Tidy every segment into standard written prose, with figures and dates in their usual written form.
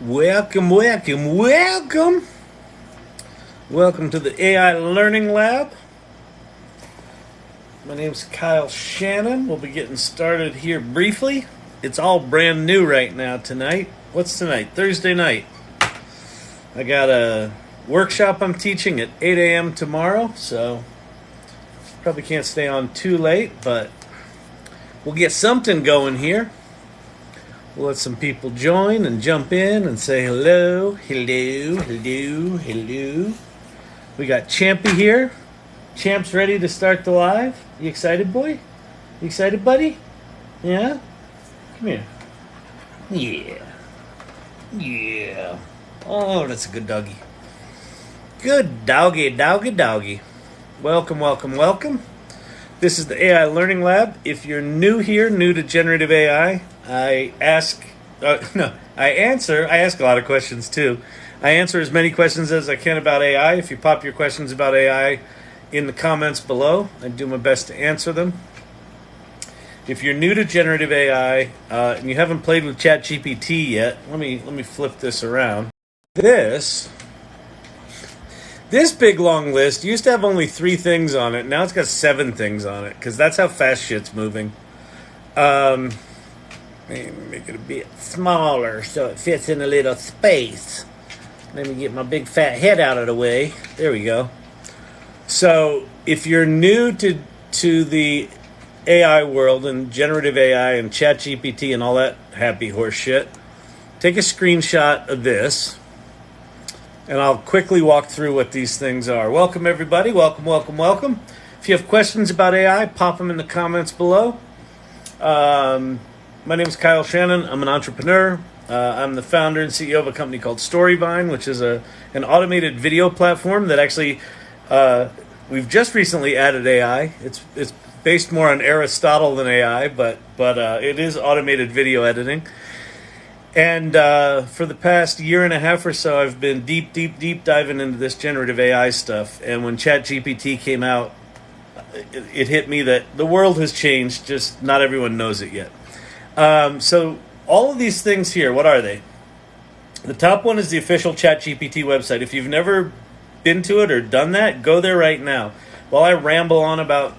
Welcome to the AI Learning Lab. My name's Kyle Shannon. We'll be getting started here briefly. It's all brand new right now tonight. What's tonight? Thursday night. I got a workshop I'm teaching at 8 a.m. tomorrow, so probably can't stay on too late, but we'll get something going here. We'll let some people join and jump in and say hello. We got Champy here. Champ's ready to start the live. You excited, boy? You excited, buddy? Yeah? Come here. Yeah. Oh, that's a good doggy. Good doggy. Welcome. This is the AI Learning Lab. If you're new here, new to generative AI, I ask a lot of questions too. I answer as many questions as I can about AI. If you pop your questions about AI in the comments below, I do my best to answer them. If you're new to generative AI and you haven't played with ChatGPT yet, let me flip this around. This big long list used to have only 3 things on it. Now it's got 7 things on it because that's how fast shit's moving. Make it a bit smaller so it fits in a little space. Let me get my big fat head out of the way. There we go. So if you're new to the AI world and generative AI and ChatGPT and all that happy horse shit, take a screenshot of this. And I'll quickly walk through what these things are. Welcome, everybody. Welcome. If you have questions about AI, pop them in the comments below. My name is Kyle Shannon. I'm an entrepreneur. I'm the founder and CEO of a company called Storyvine, which is an automated video platform that actually we've just recently added AI. It's based more on Aristotle than AI, but it is automated video editing. And for the past year and a half or so, I've been deep diving into this generative AI stuff. And when ChatGPT came out, it hit me that the world has changed, just not everyone knows it yet. So all of these things here, what are they? The top one is the official ChatGPT website. If you've never been to it or done that, go there right now. While I ramble on about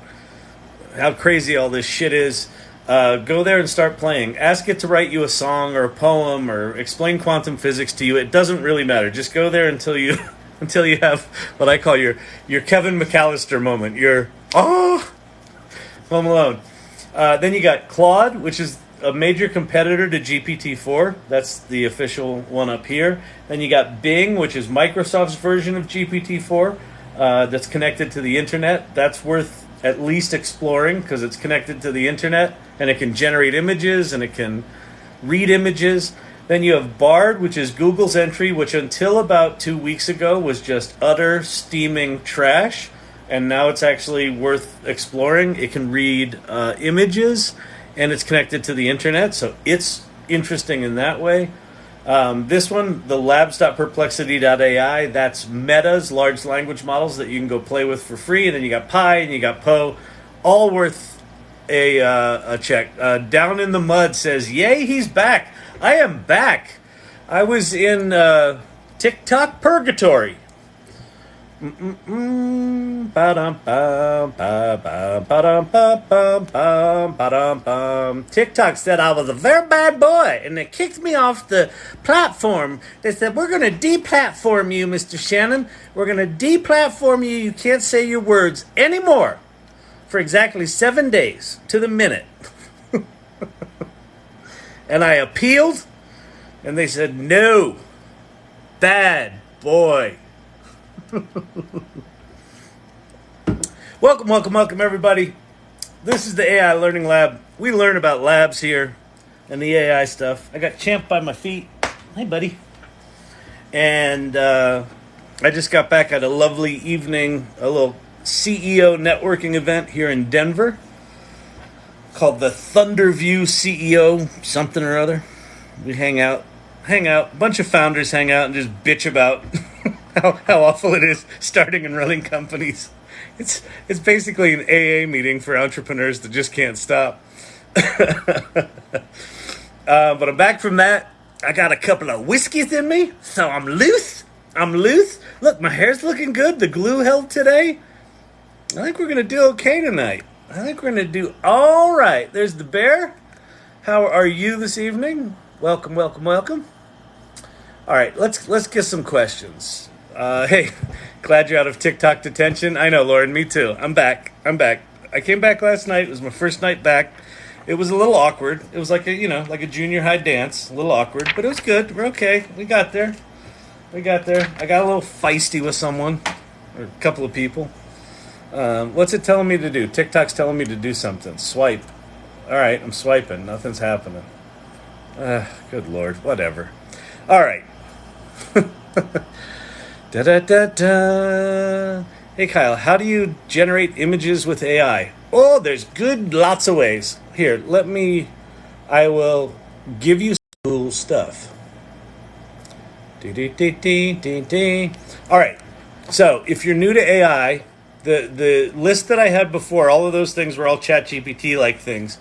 how crazy all this shit is, go there and start playing. Ask it to write you a song or a poem or explain quantum physics to you. It doesn't really matter. Just go there until you have what I call your Kevin McAllister moment. Your Home Alone. Then you got Claude, which is a major competitor to GPT-4. That's the official one up here. Then you got Bing, which is Microsoft's version of GPT-4 that's connected to the internet. That's worth at least exploring because it's connected to the internet and it can generate images and it can read images. Then you have Bard, which is Google's entry, which until about 2 weeks ago was just utter steaming trash, and now it's actually worth exploring. It can read images and it's connected to the internet, so it's interesting in that way. This one, the labs.perplexity.ai, that's Meta's large language models that you can go play with for free. And then you got Pi and you got Poe, all worth a check. Down in the Mud says, yay, he's back. I am back. I was in TikTok purgatory. TikTok said I was a very bad boy and they kicked me off the platform. They said, we're going to deplatform you, Mr. Shannon. We're going to deplatform you. You can't say your words anymore for exactly 7 days to the minute. And I appealed and they said, no, bad boy. Welcome, everybody. This is the AI Learning Lab. We learn about labs here and the AI stuff. I got Champ by my feet. Hey, buddy. And I just got back at a lovely evening, a little CEO networking event here in Denver called the Thunderview CEO something or other. We hang out. A bunch of founders hang out and just bitch about how awful it is starting and running companies. It's basically an AA meeting for entrepreneurs that just can't stop. But I'm back from that. I got a couple of whiskeys in me, so I'm loose. I'm loose. Look, my hair's looking good. The glue held today. I think we're going to do okay tonight. I think we're going to do all right. There's the bear. How are you this evening? Welcome, welcome, welcome. All right, let's get some questions. Hey, glad you're out of TikTok detention. I know, Lauren, me too. I'm back. I came back last night. It was my first night back. It was a little awkward. It was like a junior high dance. A little awkward, but it was good. We're okay. We got there. I got a little feisty with someone, or a couple of people. What's it telling me to do? TikTok's telling me to do something. Swipe. All right, I'm swiping. Nothing's happening. Good Lord. Whatever. All right. Da-da-da-da. Hey, Kyle, how do you generate images with AI? Oh, there's lots of ways. Here, I will give you some cool stuff. All right, so if you're new to AI, the list that I had before, all of those things were all ChatGPT-like things.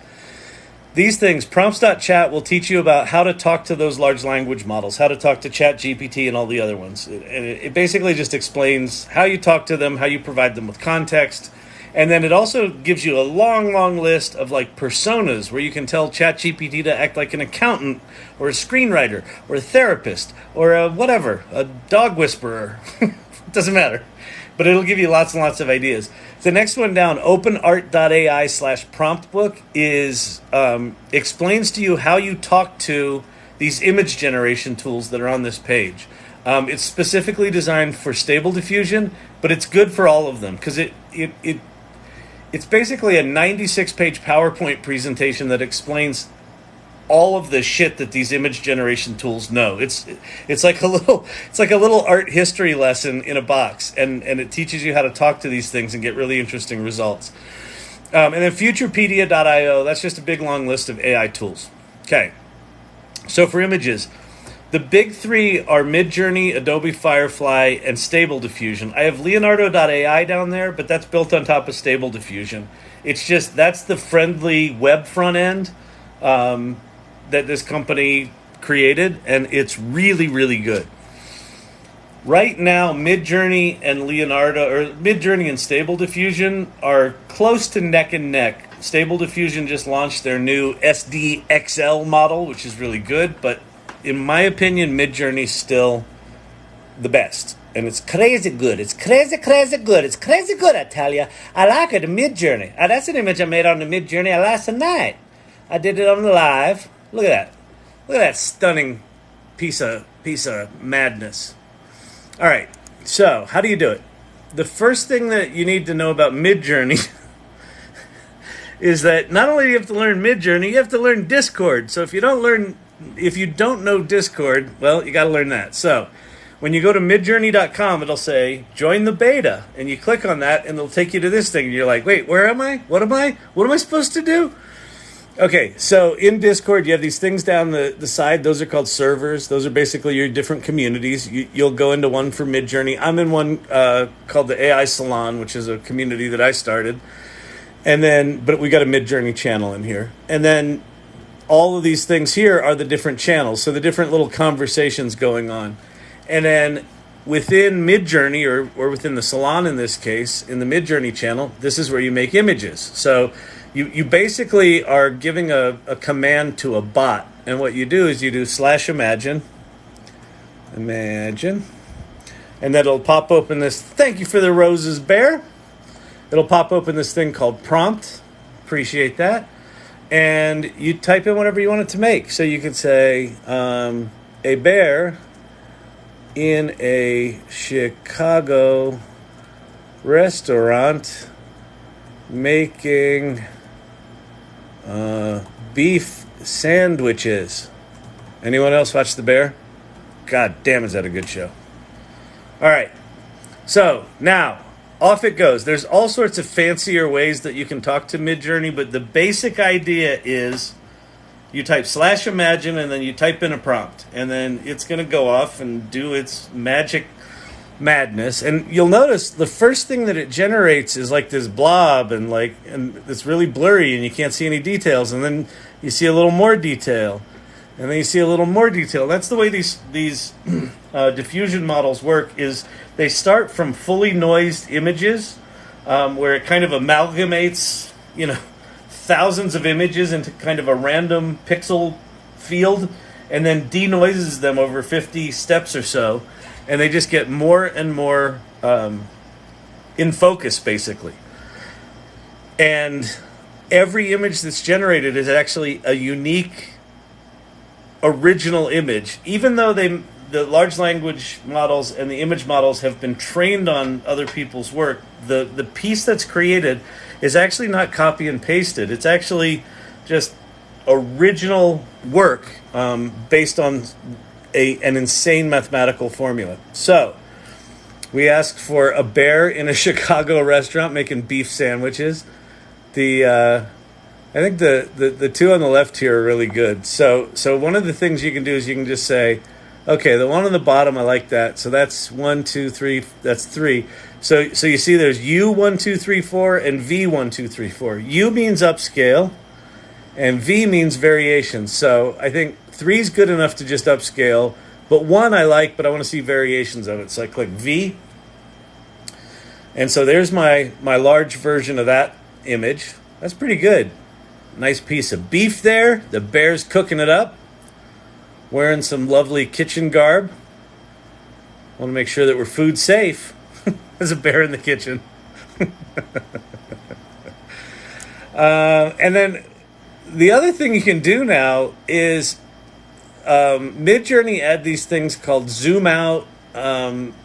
These things, prompts.chat will teach you about how to talk to those large language models, how to talk to ChatGPT and all the other ones. It basically just explains how you talk to them, how you provide them with context. And then it also gives you a long, long list of like personas where you can tell ChatGPT to act like an accountant or a screenwriter or a therapist or a dog whisperer. Doesn't matter. But it'll give you lots and lots of ideas. The next one down, openart.ai/promptbook, explains to you how you talk to these image generation tools that are on this page. It's specifically designed for Stable Diffusion, but it's good for all of them because it's basically a 96-page PowerPoint presentation that explains all of the shit that these image generation tools know. It's like a little art history lesson in a box, and it teaches you how to talk to these things and get really interesting results. And then Futurepedia.io, that's just a big long list of AI tools. Okay, so for images, the big three are Midjourney, Adobe Firefly, and Stable Diffusion. I have Leonardo.ai down there, but that's built on top of Stable Diffusion. It's just, that's the friendly web front end that this company created, and it's really, really good. Right now, Midjourney and Midjourney and Stable Diffusion are close to neck and neck. Stable Diffusion just launched their new SDXL model, which is really good, but in my opinion, Midjourney's still the best. And it's crazy good. It's crazy, crazy good. It's crazy good, I tell you. I like it, Midjourney. That's an image I made on the Midjourney last night. I did it on the live. Look at that. Look at that stunning piece of madness. All right. So, how do you do it? The first thing that you need to know about Midjourney is that not only do you have to learn Midjourney, you have to learn Discord. So if you don't know Discord, well, you got to learn that. So when you go to midjourney.com, it'll say join the beta, and you click on that and it'll take you to this thing, and you're like, wait, where am I? What am I supposed to do? Okay, so in Discord, you have these things down the side. Those are called servers. Those are basically your different communities. You'll go into one for Midjourney. I'm in one called the AI Salon, which is a community that I started. But we got a Midjourney channel in here. And then all of these things here are the different channels, so the different little conversations going on. And then within Midjourney, or within the Salon in this case, in the Midjourney channel, this is where you make images. So you basically are giving a command to a bot. And what you do is you do /imagine, and that'll pop open this, thank you for the roses, bear. It'll pop open this thing called prompt. Appreciate that. And you type in whatever you want it to make. So you could say, a bear in a Chicago restaurant making beef sandwiches. Anyone else watch The Bear? God damn, is that a good show. All right. So now, off it goes. There's all sorts of fancier ways that you can talk to Midjourney, but the basic idea is you type /imagine and then you type in a prompt, and then it's going to go off and do its magic madness. And you'll notice the first thing that it generates is like this blob, and it's really blurry and you can't see any details, and then you see a little more detail, And then you see a little more detail. That's the way these diffusion models work. Is they start from fully noised images, where it kind of amalgamates, thousands of images into kind of a random pixel field, and then denoises them over 50 steps or so, and they just get more and more in focus, basically. And every image that's generated is actually a unique original image, even though the large language models and the image models have been trained on other people's work. The piece that's created is actually not copy and pasted. It's actually just original work based on an insane mathematical formula. So we asked for a bear in a Chicago restaurant making beef sandwiches. I think the two on the left here are really good. So one of the things you can do is you can just say, okay, the one on the bottom, I like that. So that's 1, 2, 3. That's 3. So you see there's U 1, 2, 3, 4 and V 1, 2, 3, 4. U means upscale, and V means variation. So I think 3 is good enough to just upscale, but 1 I like, but I want to see variations of it. So I click V, and so there's my large version of that image. That's pretty good. Nice piece of beef there. The bear's cooking it up, wearing some lovely kitchen garb. Want to make sure that we're food safe. There's a bear in the kitchen. And then the other thing you can do now is Midjourney add these things called zoom out,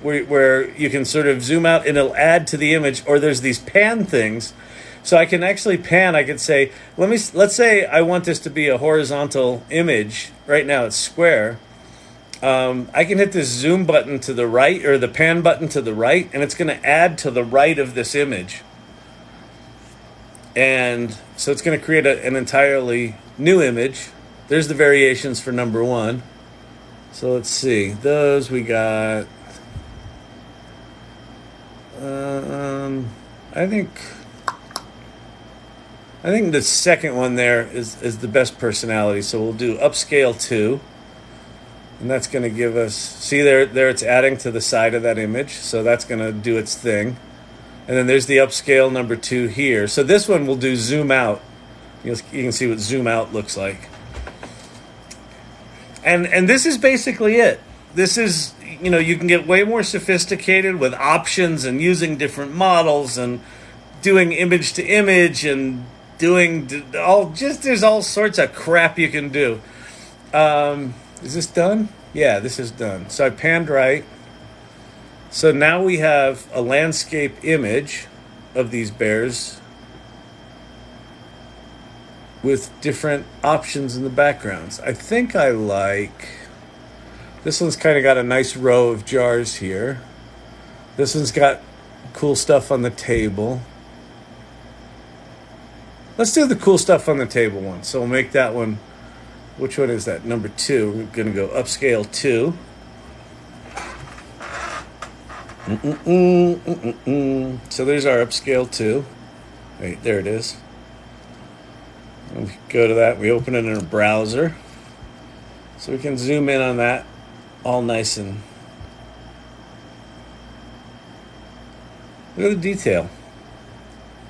where you can sort of zoom out and it'll add to the image, or there's these pan things. So I can actually pan. I could say, let's say I want this to be a horizontal image. Right now it's square. I can hit this zoom button to the right, or the pan button to the right, and it's going to add to the right of this image. And so it's going to create an entirely new image. There's the variations for number 1. So let's see. Those we got. I think the second one there is the best personality. So we'll do upscale 2. And that's going to give us, see there it's adding to the side of that image. So that's going to do its thing. And then there's the upscale number 2 here. So this one will do zoom out. You can see what zoom out looks like. And this is basically it. This is, you can get way more sophisticated with options and using different models and doing image to image and doing there's all sorts of crap you can do. Is this done? Yeah, this is done. So I panned right. So now we have a landscape image of these bears with different options in the backgrounds. I think I like... This one's kind of got a nice row of jars here. This one's got cool stuff on the table. Let's do the cool stuff on the table one. So we'll make that one... Which one is that? Number 2. We're going to go upscale 2. So there's our upscale 2. Wait, there it is. And we go to that. We open it in a browser. So we can zoom in on that. All nice and... Look at the detail.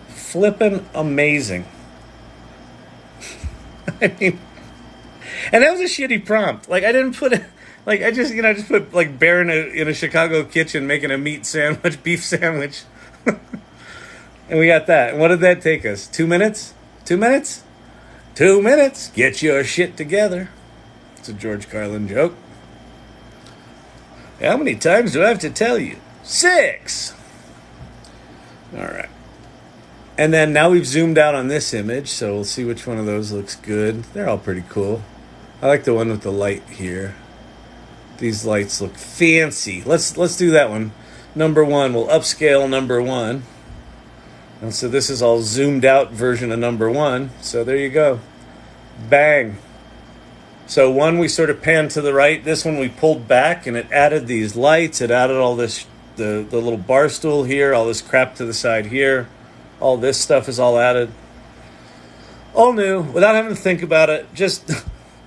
Flippin' amazing. I mean... And that was a shitty prompt. Like, I didn't put it... Like, I just put, like, bear in a Chicago kitchen making a meat sandwich, beef sandwich. And we got that. And what did that take us? 2 minutes? 2 minutes? 2 minutes. Get your shit together. It's a George Carlin joke. How many times do I have to tell you? 6! All right. And then now we've zoomed out on this image, so we'll see which one of those looks good. They're all pretty cool. I like the one with the light here. These lights look fancy. Let's do that one. Number 1, we'll upscale number 1. And so this is all zoomed out version of number 1. So there you go. Bang. So 1 we sort of panned to the right. This one we pulled back and it added these lights. It added all this, the little bar stool here, all this crap to the side here. All this stuff is all added. All new, without having to think about it. Just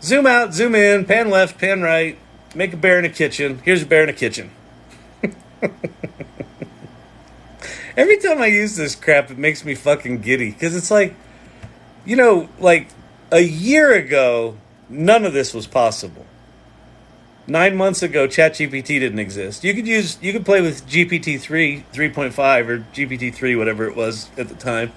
Zoom out, zoom in, pan left, pan right, make a bear in a kitchen. Here's a bear in a kitchen. Every time I use this crap, it makes me fucking giddy. Because it's like, like a year ago, none of this was possible. 9 months ago, ChatGPT didn't exist. You could play with GPT-3, 3.5, or GPT-3, whatever it was at the time.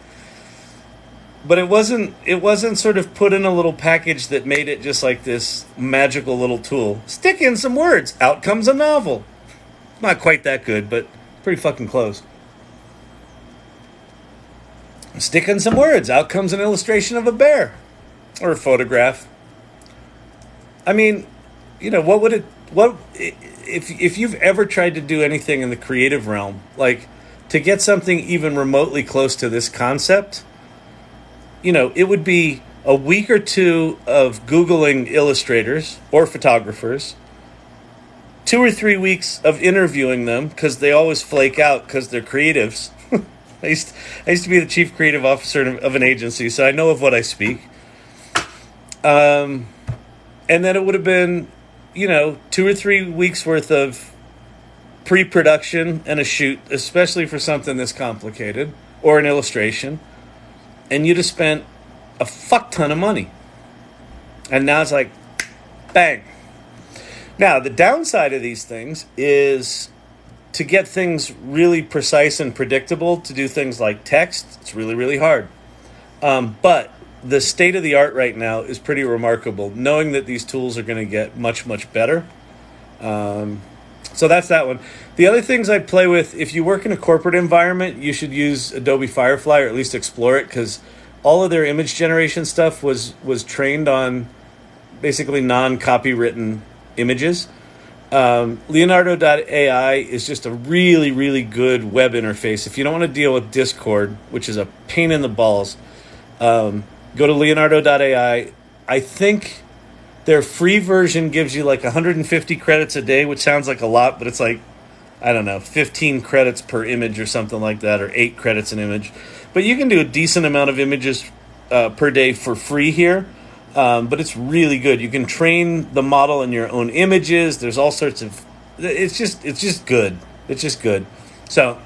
But it wasn't sort of put in a little package that made it just like this magical little tool. Stick in some words, out comes a novel. Not quite that good, but pretty fucking close. Stick in some words, out comes an illustration of a bear. Or a photograph. I mean, if you've ever tried to do anything in the creative realm, like to get something even remotely close to this concept, it would be a week or two of Googling illustrators or photographers, 2 or 3 weeks of interviewing them because they always flake out because they're creatives. I used to be the chief creative officer of an agency, so I know of what I speak. And then it would have been, 2 or 3 weeks worth of pre-production and a shoot, especially for something this complicated, or an illustration. And you'd have spent a fuck ton of money. And now it's like, bang. Now, the downside of these things is to get things really precise and predictable, to do things like text, it's really, really hard. But the state of the art right now is pretty remarkable, knowing that these tools are going to get much, much better. So that's that one. The other things I play with, if you work in a corporate environment, you should use Adobe Firefly, or at least explore it, because all of their image generation stuff was trained on basically non-copywritten images. Leonardo.ai is just a really, really good web interface. If you don't want to deal with Discord, which is a pain in the balls, go to Leonardo.ai. I think their free version gives you like 150 credits a day, which sounds like a lot, but it's like, I don't know, 15 credits per image or something like that, or 8 credits an image. But you can do a decent amount of images per day for free here. But it's really good. You can train the model in your own images. There's all sorts of... It's just good. It's just good. So,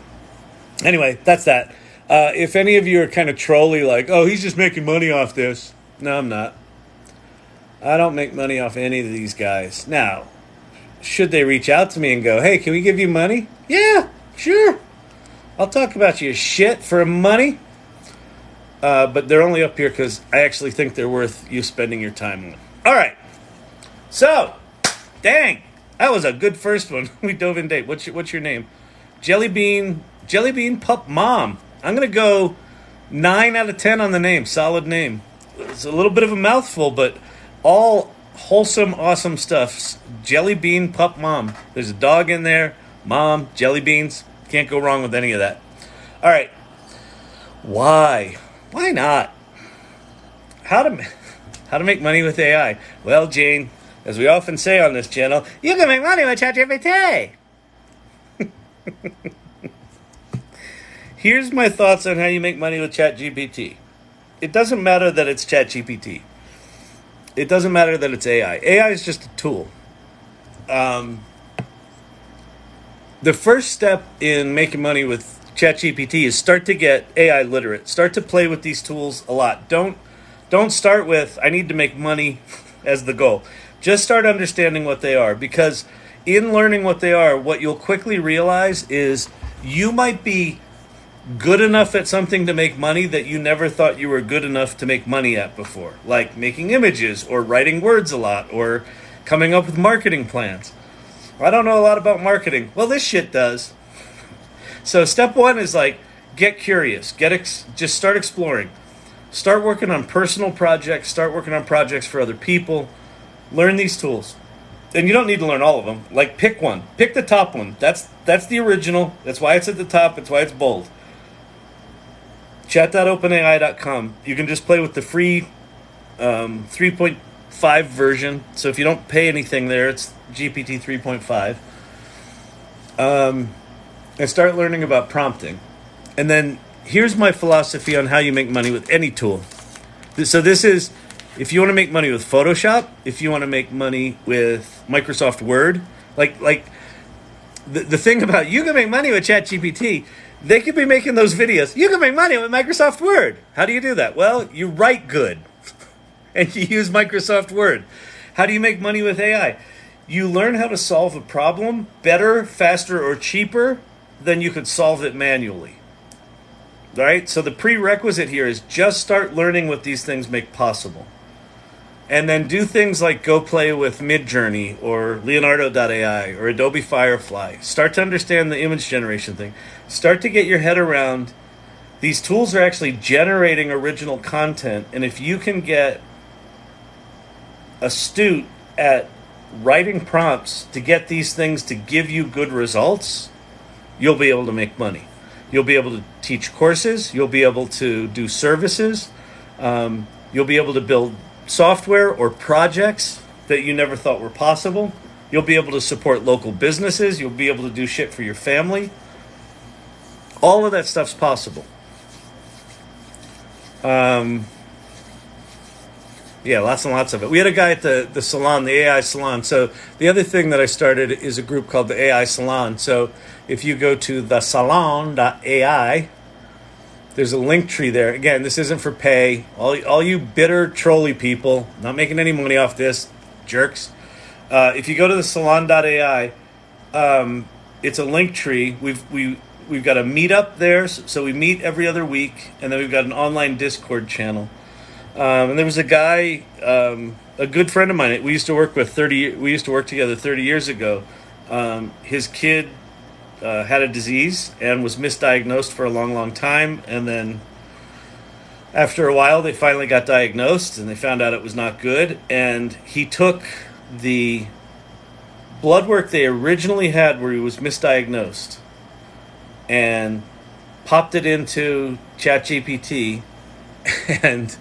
anyway, that's that. If any of you are kind of trolly, like, oh, he's just making money off this. No, I'm not. I don't make money off any of these guys. Now, should they reach out to me and go, hey, can we give you money? Yeah, sure. I'll talk about your shit for money. But they're only up here because I actually think they're worth you spending your time on. All right. So, dang, that was a good first one. We dove in deep. What's your name? Jellybean Pup Mom. I'm going to go 9 out of 10 on the name. Solid name. It's a little bit of a mouthful, but all wholesome, awesome stuff. Jellybean Pup Mom. There's a dog in there. Mom, jelly beans. Can't go wrong with any of that. All right. Why? Why not? How to make money with AI? Well, Jane, as we often say on this channel, you can make money with ChatGPT. Here's my thoughts on how you make money with ChatGPT. It doesn't matter that it's ChatGPT. It doesn't matter that it's AI. AI is just a tool. The first step in making money with ChatGPT is start to get AI literate. Start to play with these tools a lot. Don't start with, I need to make money as the goal. Just start understanding what they are, because in learning what they are, what you'll quickly realize is you might be good enough at something to make money that you never thought you were good enough to make money at before, like making images or writing words a lot or coming up with marketing plans. I don't know a lot about marketing. Well, this shit does. So step one is like, get curious, just start exploring, start working on personal projects, start working on projects for other people, learn these tools. And you don't need to learn all of them. Like, pick one, pick the top one. That's the original. That's why it's at the top. That's why it's bold. Chat.openai.com. You can just play with the free 3.5 version. So if you don't pay anything there, it's GPT 3.5. And start learning about prompting. And then here's my philosophy on how you make money with any tool. So this is If you want to make money with Photoshop, if you want to make money with Microsoft Word, like the thing about you can make money with ChatGPT, they could be making those videos. You can make money with Microsoft Word. How do you do that? Well, you write good and you use Microsoft Word. How do you make money with AI? You learn how to solve a problem better, faster, or cheaper than you could solve it manually. All right? So the prerequisite here is just start learning what these things make possible. And then do things like go play with Midjourney or Leonardo.ai or Adobe Firefly. Start to understand the image generation thing. Start to get your head around these tools are actually generating original content. And if you can get astute at writing prompts to get these things to give you good results, you'll be able to make money. You'll be able to teach courses. You'll be able to do services. You'll be able to build software or projects that you never thought were possible. You'll be able to support local businesses. You'll be able to do shit for your family. All of that stuff's possible. Yeah, lots and lots of it. We had a guy at the salon, the AI salon. So the other thing that I started is a group called the AI Salon. So if you go to thesalon.ai, there's a link tree there. Again, this isn't for pay. All you bitter trolley people, not making any money off this, jerks. If you go to thesalon.ai, it's a link tree. We've got a meetup there, so we meet every other week, and then we've got an online Discord channel. And there was a guy, a good friend of mine. We used to work together 30 years ago. His kid had a disease and was misdiagnosed for a long, long time. And then after a while, they finally got diagnosed and they found out it was not good. And he took the blood work they originally had where he was misdiagnosed and popped it into ChatGPT. And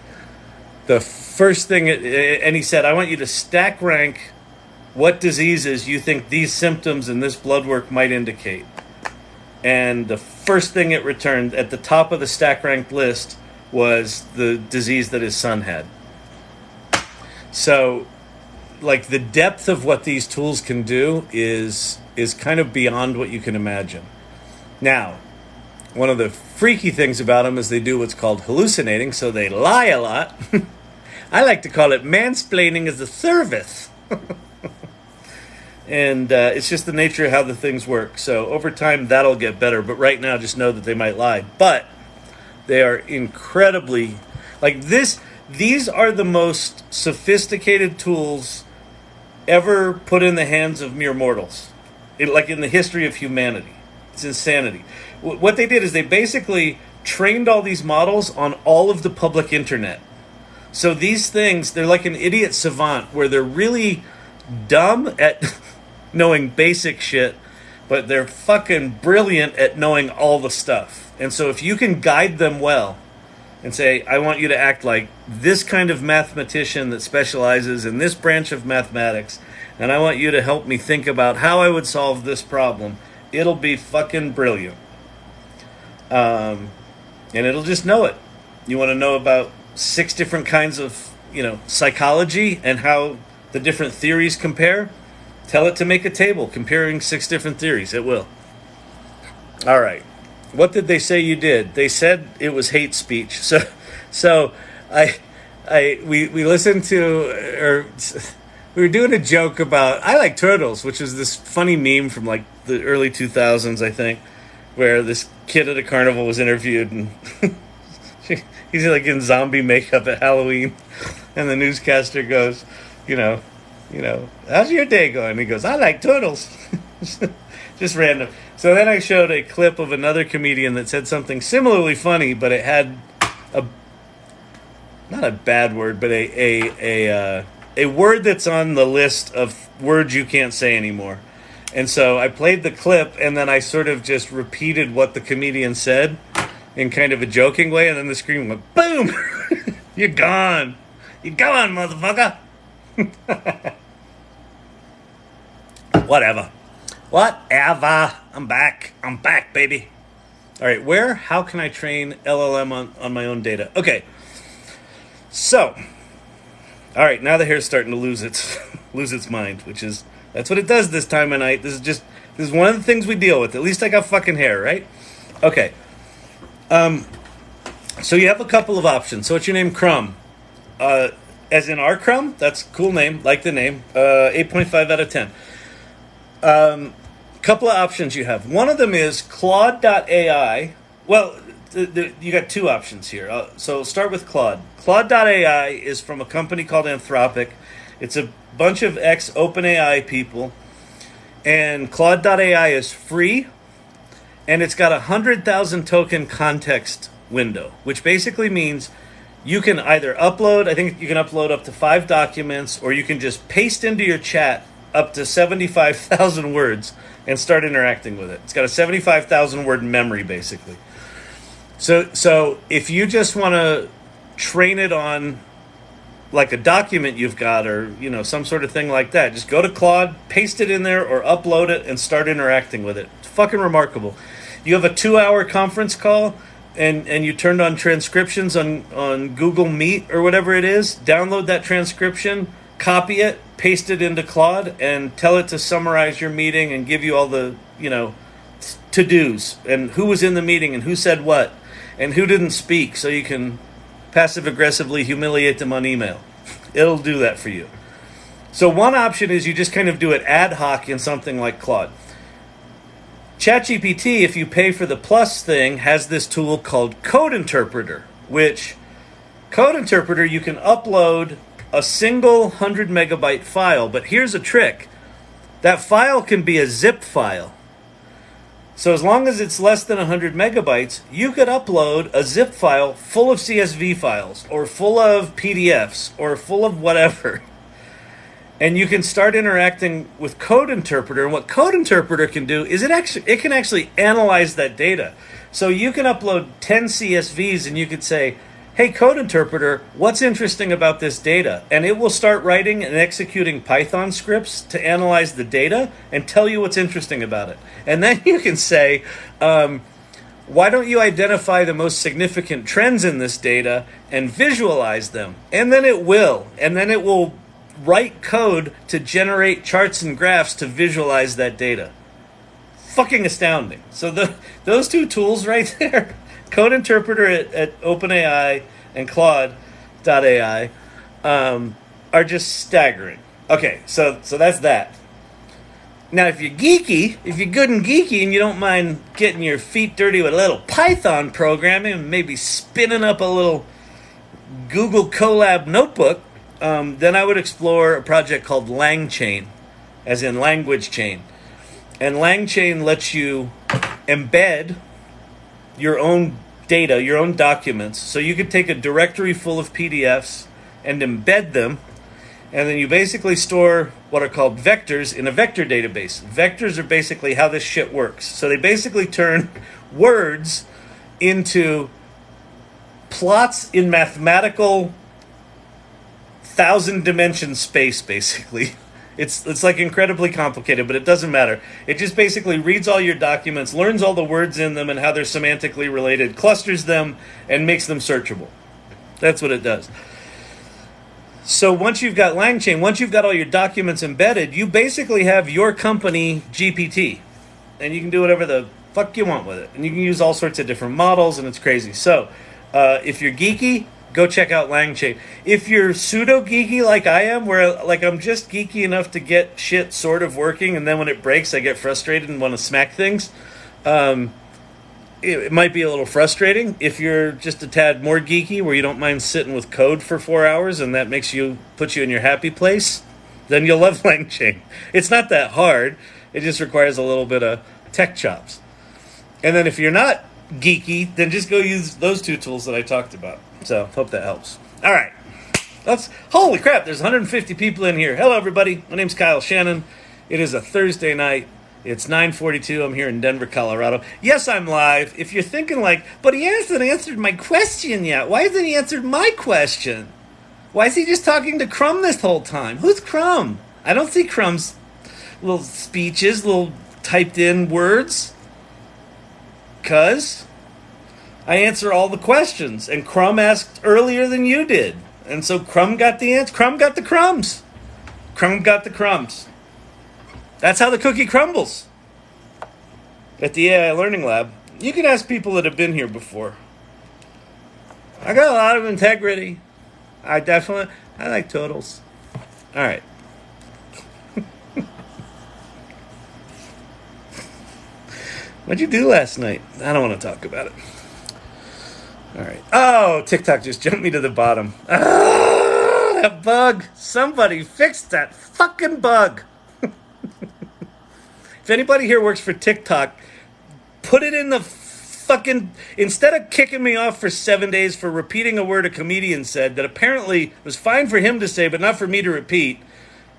the first thing, and he said, I want you to stack rank what diseases you think these symptoms in this blood work might indicate. And the first thing it returned at the top of the stack ranked list was the disease that his son had. So, like, the depth of what these tools can do is kind of beyond what you can imagine. Now, one of the freaky things about them is they do what's called hallucinating, so they lie a lot. I like to call it mansplaining as a service. And it's just the nature of how the things work. So over time, that'll get better. But right now, just know that they might lie. But they are incredibly... like this. These are the most sophisticated tools ever put in the hands of mere mortals. Like in the history of humanity. It's insanity. What they did is they basically trained all these models on all of the public internet. So these things, they're like an idiot savant where they're really dumb at knowing basic shit, but they're fucking brilliant at knowing all the stuff. And so if you can guide them well and say, I want you to act like this kind of mathematician that specializes in this branch of mathematics, and I want you to help me think about how I would solve this problem, it'll be fucking brilliant. And it'll just know it. You want to know about 6 different kinds of, psychology and how the different theories compare? Tell it to make a table comparing 6 different theories. It will. All right. What did they say you did? They said it was hate speech. So we listened to, or we were doing a joke about, I like turtles, which is this funny meme from like the early 2000s, I think, where this kid at a carnival was interviewed and he's like in zombie makeup at Halloween, and the newscaster goes, how's your day going? And he goes, I like turtles. Just random. So then I showed a clip of another comedian that said something similarly funny, but it had not a bad word, but a word that's on the list of words you can't say anymore. And so I played the clip, and then I sort of just repeated what the comedian said in kind of a joking way, and then the screen went, boom! You're gone! You're gone, motherfucker! Whatever. I'm back, baby. All right, how can I train LLM on my own data? Okay, so All right, now the hair's starting to lose its lose its mind, that's what it does this time of night. This is one of the things we deal with. At least I got fucking hair, right? Okay. So you have a couple of options. So what's your name? Crumb. As in our Crumb? That's a cool name. Like the name. 8.5 out of 10. Couple of options you have. One of them is Claude.ai. Well, you got two options here. So start with Claude. Claude.ai is from a company called Anthropic. It's a bunch of ex-OpenAI people. And Claude.ai is free. And it's got a 100,000 token context window, which basically means you can either upload, I think you can upload up to 5 documents, or you can just paste into your chat up to 75,000 words and start interacting with it. It's got a 75,000 word memory, basically. So if you just want to train it on like a document you've got, or some sort of thing like that, just go to Claude, paste it in there, or upload it and start interacting with it. It's fucking remarkable. You have a 2-hour conference call and you turned on transcriptions on Google Meet or whatever it is. Download that transcription, copy it, paste it into Claude, and tell it to summarize your meeting and give you all the to-dos and who was in the meeting and who said what and who didn't speak, so you can passive-aggressively humiliate them on email. It'll do that for you. So one option is you just kind of do it ad hoc in something like Claude. ChatGPT, if you pay for the Plus thing, has this tool called Code Interpreter, which Code Interpreter, you can upload a single 100 megabyte file, but here's a trick. That file can be a zip file. So as long as it's less than 100 megabytes, you could upload a zip file full of CSV files, or full of PDFs, or full of whatever. And you can start interacting with Code Interpreter. And what Code Interpreter can do is it can actually analyze that data. So you can upload 10 CSVs and you could say, hey, Code Interpreter, what's interesting about this data? And it will start writing and executing Python scripts to analyze the data and tell you what's interesting about it. And then you can say, why don't you identify the most significant trends in this data and visualize them? And then it will. And then it will write code to generate charts and graphs to visualize that data. Fucking astounding. So those two tools right there, Code Interpreter at OpenAI and Claude.ai, are just staggering. Okay, so that's that. Now, if you're good and geeky and you don't mind getting your feet dirty with a little Python programming and maybe spinning up a little Google Colab notebook, then I would explore a project called LangChain, as in language chain. And LangChain lets you embed your own data, your own documents. So you could take a directory full of PDFs and embed them, and then you basically store what are called vectors in a vector database. Vectors are basically how this shit works. So they basically turn words into plots in mathematical 1,000-dimension space, basically. It's like incredibly complicated, but it doesn't matter. It just basically reads all your documents, learns all the words in them and how they're semantically related, clusters them, and makes them searchable. That's what it does. So once you've got LangChain, once you've got all your documents embedded, you basically have your company GPT. And you can do whatever the fuck you want with it. And you can use all sorts of different models, and it's crazy. So if you're geeky, go check out LangChain. If you're pseudo-geeky like I am, where like I'm just geeky enough to get shit sort of working, and then when it breaks, I get frustrated and want to smack things, it might be a little frustrating. If you're just a tad more geeky, where you don't mind sitting with code for 4 hours, and that puts you in your happy place, then you'll love LangChain. It's not that hard. It just requires a little bit of tech chops. And then if you're not geeky, then just go use those two tools that I talked about. So, hope that helps. All right. Holy crap, there's 150 people in here. Hello, everybody. My name's Kyle Shannon. It is a Thursday night. It's 9:42. I'm here in Denver, Colorado. Yes, I'm live. If you're thinking like, but he hasn't answered my question yet. Why hasn't he answered my question? Why is he just talking to Crumb this whole time? Who's Crumb? I don't see Crumb's little speeches, little typed in words. 'Cause I answer all the questions, and Crumb asked earlier than you did. And so Crumb got the answer. Crumb got the crumbs. Crumb got the crumbs. That's how the cookie crumbles. At the AI Learning Lab, you can ask people that have been here before. I got a lot of integrity. I like totals. All right. What'd you do last night? I don't want to talk about it. All right. Oh, TikTok just jumped me to the bottom. Ah, that bug. Somebody fixed that fucking bug. If anybody here works for TikTok, put it in the fucking... Instead of kicking me off for 7 days for repeating a word a comedian said that apparently was fine for him to say but not for me to repeat,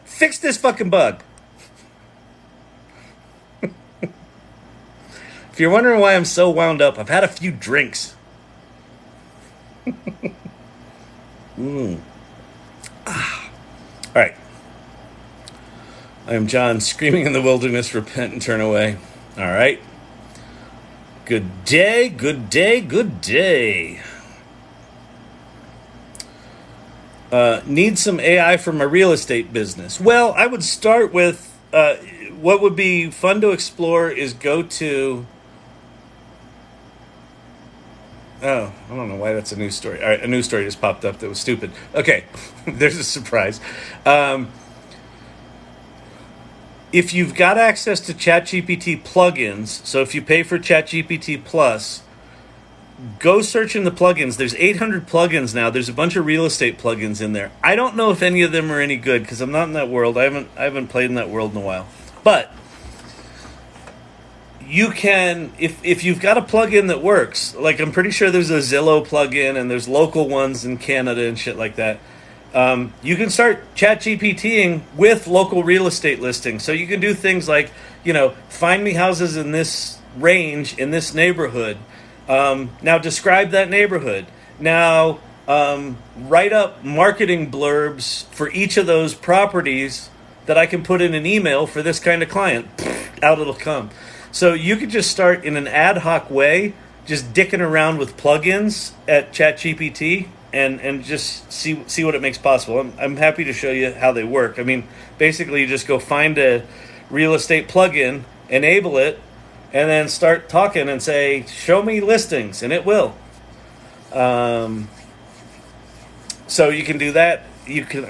fix this fucking bug. If you're wondering why I'm so wound up, I've had a few drinks. All right. I am John, screaming in the wilderness, repent and turn away. All right. Good day, good day, good day. Need some AI for my real estate business. Well, I would start with what would be fun to explore is go to... Oh, I don't know why that's a news story. All right, a news story just popped up that was stupid. Okay, there's a surprise. If you've got access to ChatGPT plugins, so if you pay for ChatGPT Plus, go search in the plugins. There's 800 plugins now. There's a bunch of real estate plugins in there. I don't know if any of them are any good because I'm not in that world. I haven't played in that world in a while. But you can, if you've got a plugin that works, like I'm pretty sure there's a Zillow plugin and there's local ones in Canada and shit like that. You can start ChatGPTing with local real estate listings. So you can do things like, find me houses in this range in this neighborhood. Now describe that neighborhood. Now write up marketing blurbs for each of those properties that I can put in an email for this kind of client. Out it'll come. So you could just start in an ad hoc way, just dicking around with plugins at ChatGPT and just see what it makes possible. I'm happy to show you how they work. I mean, basically you just go find a real estate plugin, enable it, and then start talking and say, show me listings, and it will. So you can do that. You can.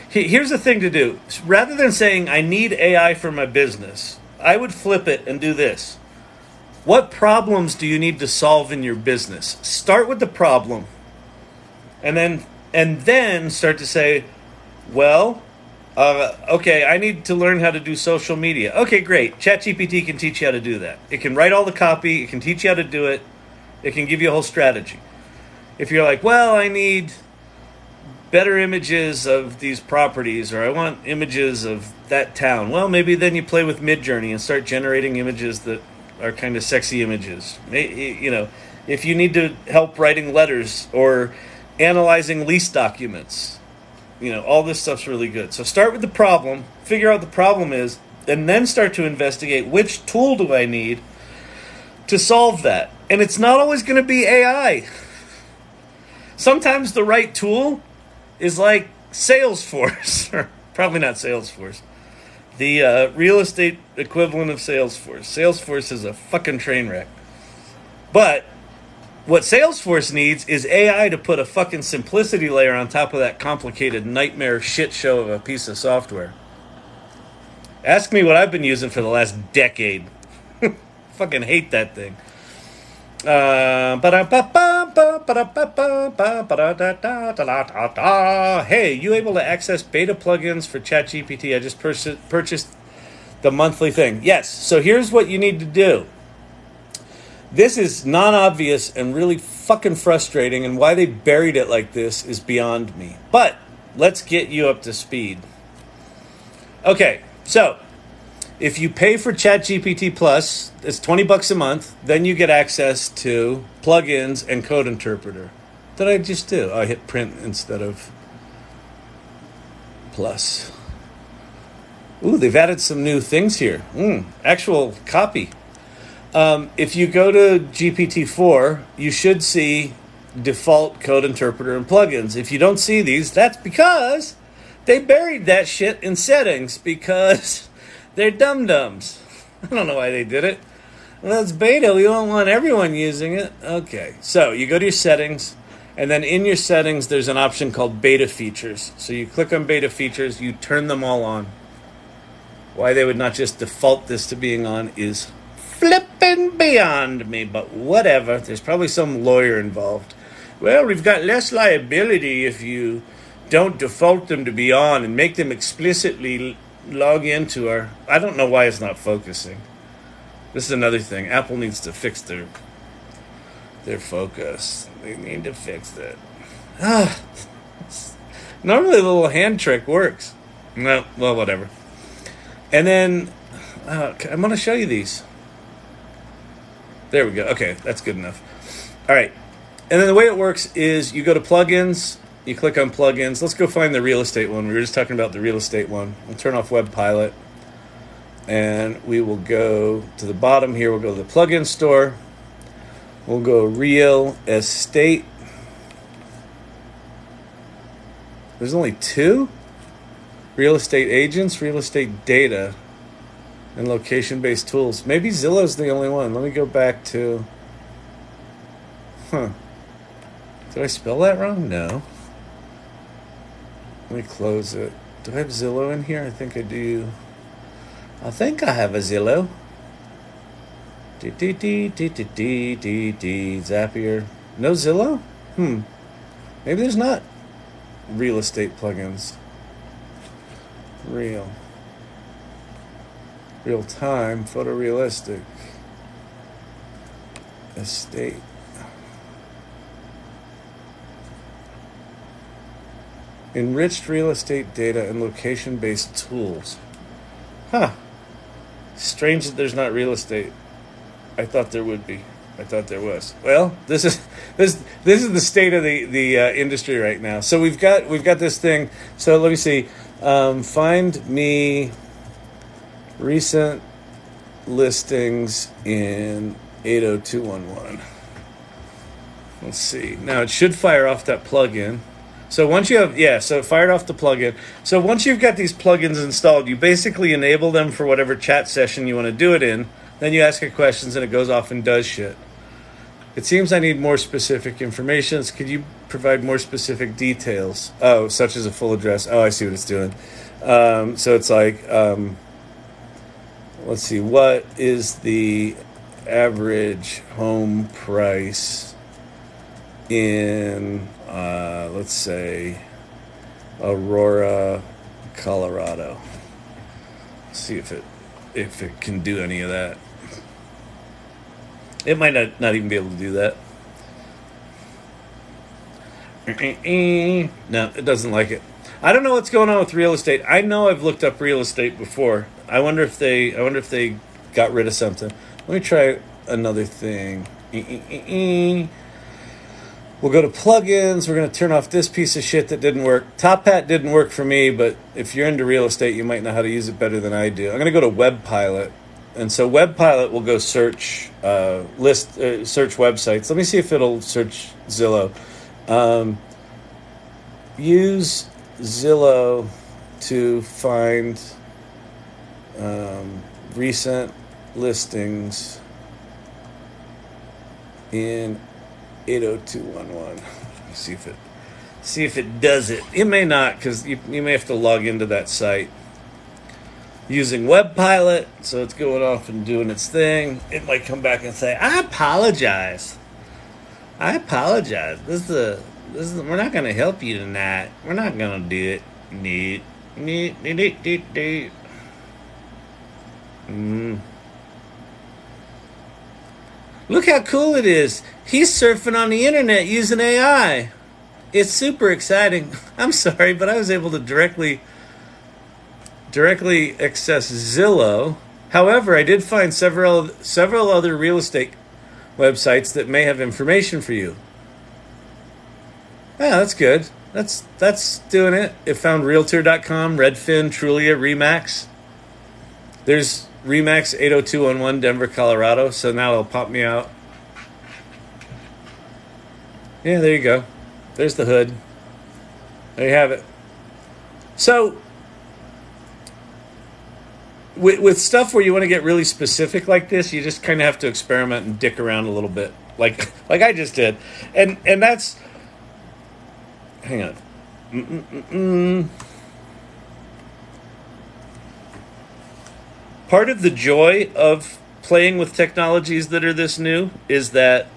Here's the thing to do. Rather than saying, I need AI for my business, I would flip it and do this. What problems do you need to solve in your business? Start with the problem. And then start to say, okay, I need to learn how to do social media. Okay, great. ChatGPT can teach you how to do that. It can write all the copy. It can teach you how to do it. It can give you a whole strategy. If you're like, I need better images of these properties, or I want images of that town, maybe then you play with Midjourney and start generating images that are kind of sexy images. If you need to help writing letters or analyzing lease documents, all this stuff's really good. So start with the problem, figure out what the problem is, and then start to investigate which tool do I need to solve that. And it's not always going to be AI. Sometimes the right tool is like Salesforce, or probably not Salesforce, the real estate equivalent of Salesforce. Salesforce is a fucking train wreck. But what Salesforce needs is AI to put a fucking simplicity layer on top of that complicated nightmare shit show of a piece of software. Ask me what I've been using for the last decade. Fucking hate that thing. Hey, you able to access beta plugins for ChatGPT? I just purchased the monthly thing. Yes, so here's what you need to do. This is non-obvious and really fucking frustrating, and why they buried it like this is beyond me. But let's get you up to speed. Okay, so if you pay for ChatGPT Plus, it's $20 a month, then you get access to plugins and code interpreter. What did I just do? I hit print instead of plus. Ooh, they've added some new things here. Actual copy. If you go to GPT-4, you should see default code interpreter and plugins. If you don't see these, that's because they buried that shit in settings because they're dum-dums. I don't know why they did it. Well, it's beta. We don't want everyone using it. Okay. So you go to your settings, and then in your settings, there's an option called beta features. So you click on beta features, you turn them all on. Why they would not just default this to being on is flipping beyond me, but whatever. There's probably some lawyer involved. Well, we've got less liability if you don't default them to be on and make them explicitly log into our... I don't know why it's not focusing. This is another thing. Apple needs to fix their focus. They need to fix that. Normally the little hand trick works. No, well, whatever. And then I'm going to show you these. There we go. Okay, that's good enough. All right. And then the way it works is you go to plugins. You click on plugins. Let's go find the real estate one. We were just talking about the real estate one. We'll turn off Web Pilot. And we will go to the bottom here. We'll go to the plugin store. We'll go real estate. There's only 2? Real estate agents, real estate data, and location-based tools. Maybe Zillow's the only one. Let me go back to... Did I spell that wrong? No. Let me close it. Do I have Zillow in here? I think I do. I think I have a Zillow. Zapier. No Zillow? Maybe there's not real estate plugins. Real time, photorealistic. Estate. Enriched real estate data and location-based tools. Strange that there's not real estate. I thought there would be. I thought there was. Well, this is the state of the industry right now. So we've got this thing. So let me see. Find me recent listings in 80211. Let's see. Now it should fire off that plugin. So once you have, so it fired off the plugin. So once you've got these plugins installed, you basically enable them for whatever chat session you want to do it in. Then you ask it questions and it goes off and does shit. It seems I need more specific information. Could you provide more specific details? Oh, such as a full address. Oh, I see what it's doing. So it's like, let's see, what is the average home price in, let's say, Aurora, Colorado? Let's see if it can do any of that. It might not even be able to do that. No, it doesn't like it. I don't know what's going on with real estate. I know I've looked up real estate before. I wonder if they got rid of something. Let me try another thing. We'll go to plugins. We're going to turn off this piece of shit that didn't work. Top Hat didn't work for me, but if you're into real estate, you might know how to use it better than I do. I'm going to go to Web Pilot. And so Web Pilot will go search search websites. Let me see if it'll search Zillow. Use Zillow to find recent listings in 80211. See if it does it. It may not, because you may have to log into that site using Web Pilot, so it's going off and doing its thing. It might come back and say, I apologize. This is we're not going to help you tonight. We're not going to do it. Look how cool it is. He's surfing on the internet using AI. It's super exciting. I'm sorry, but I was able to directly access Zillow. However, I did find several other real estate websites that may have information for you. Yeah, that's good. That's doing it. It found Realtor.com, Redfin, Trulia, Remax. There's Remax 80211 Denver, Colorado. So now it'll pop me out. Yeah, there you go. There's the hood. There you have it. So, with stuff where you want to get really specific like this, you just kind of have to experiment and dick around a little bit, like I just did, and that's. Hang on. Part of the joy of playing with technologies that are this new is that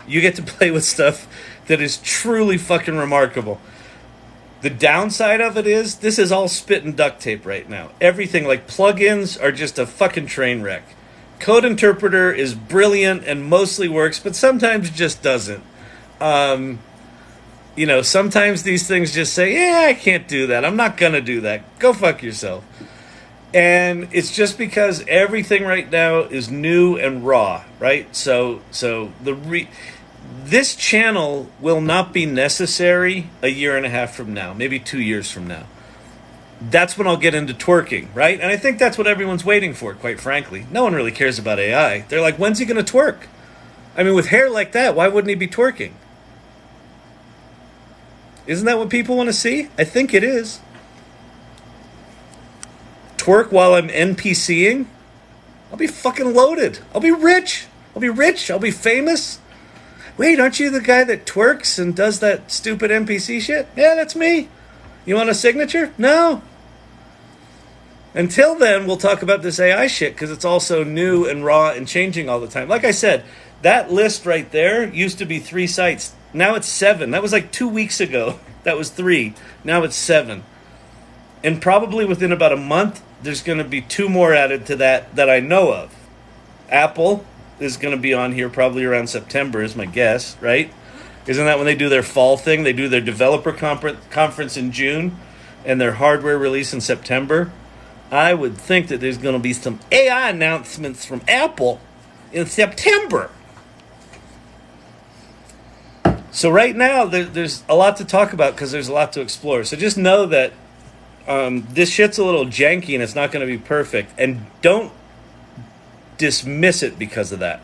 you get to play with stuff that is truly fucking remarkable. The downside of it is this is all spit and duct tape right now. Everything, like plugins, are just a fucking train wreck. Code Interpreter is brilliant and mostly works, but sometimes just doesn't. Sometimes these things just say, yeah, I can't do that. I'm not going to do that. Go fuck yourself. And it's just because everything right now is new and raw, right? So this channel will not be necessary a year and a half from now, maybe 2 years from now. That's when I'll get into twerking, right? And I think that's what everyone's waiting for, quite frankly. No one really cares about AI. They're like, when's he going to twerk? I mean, with hair like that, why wouldn't he be twerking? Isn't that what people want to see? I think it is. Twerk while I'm NPCing? I'll be fucking loaded. I'll be rich. I'll be famous. Wait, aren't you the guy that twerks and does that stupid NPC shit? Yeah, that's me. You want a signature? No. Until then, we'll talk about this AI shit because it's also new and raw and changing all the time. Like I said, that list right there used to be 3 sites. Now it's 7. That was like 2 weeks ago. That was 3. Now it's 7. And probably within about a month, there's going to be 2 more added to that I know of. Apple is going to be on here probably around September is my guess, right? Isn't that when they do their fall thing? They do their developer conference in June and their hardware release in September. I would think that there's going to be some AI announcements from Apple in September. So right now, there's a lot to talk about because there's a lot to explore. So just know that this shit's a little janky and it's not going to be perfect. And don't dismiss it because of that.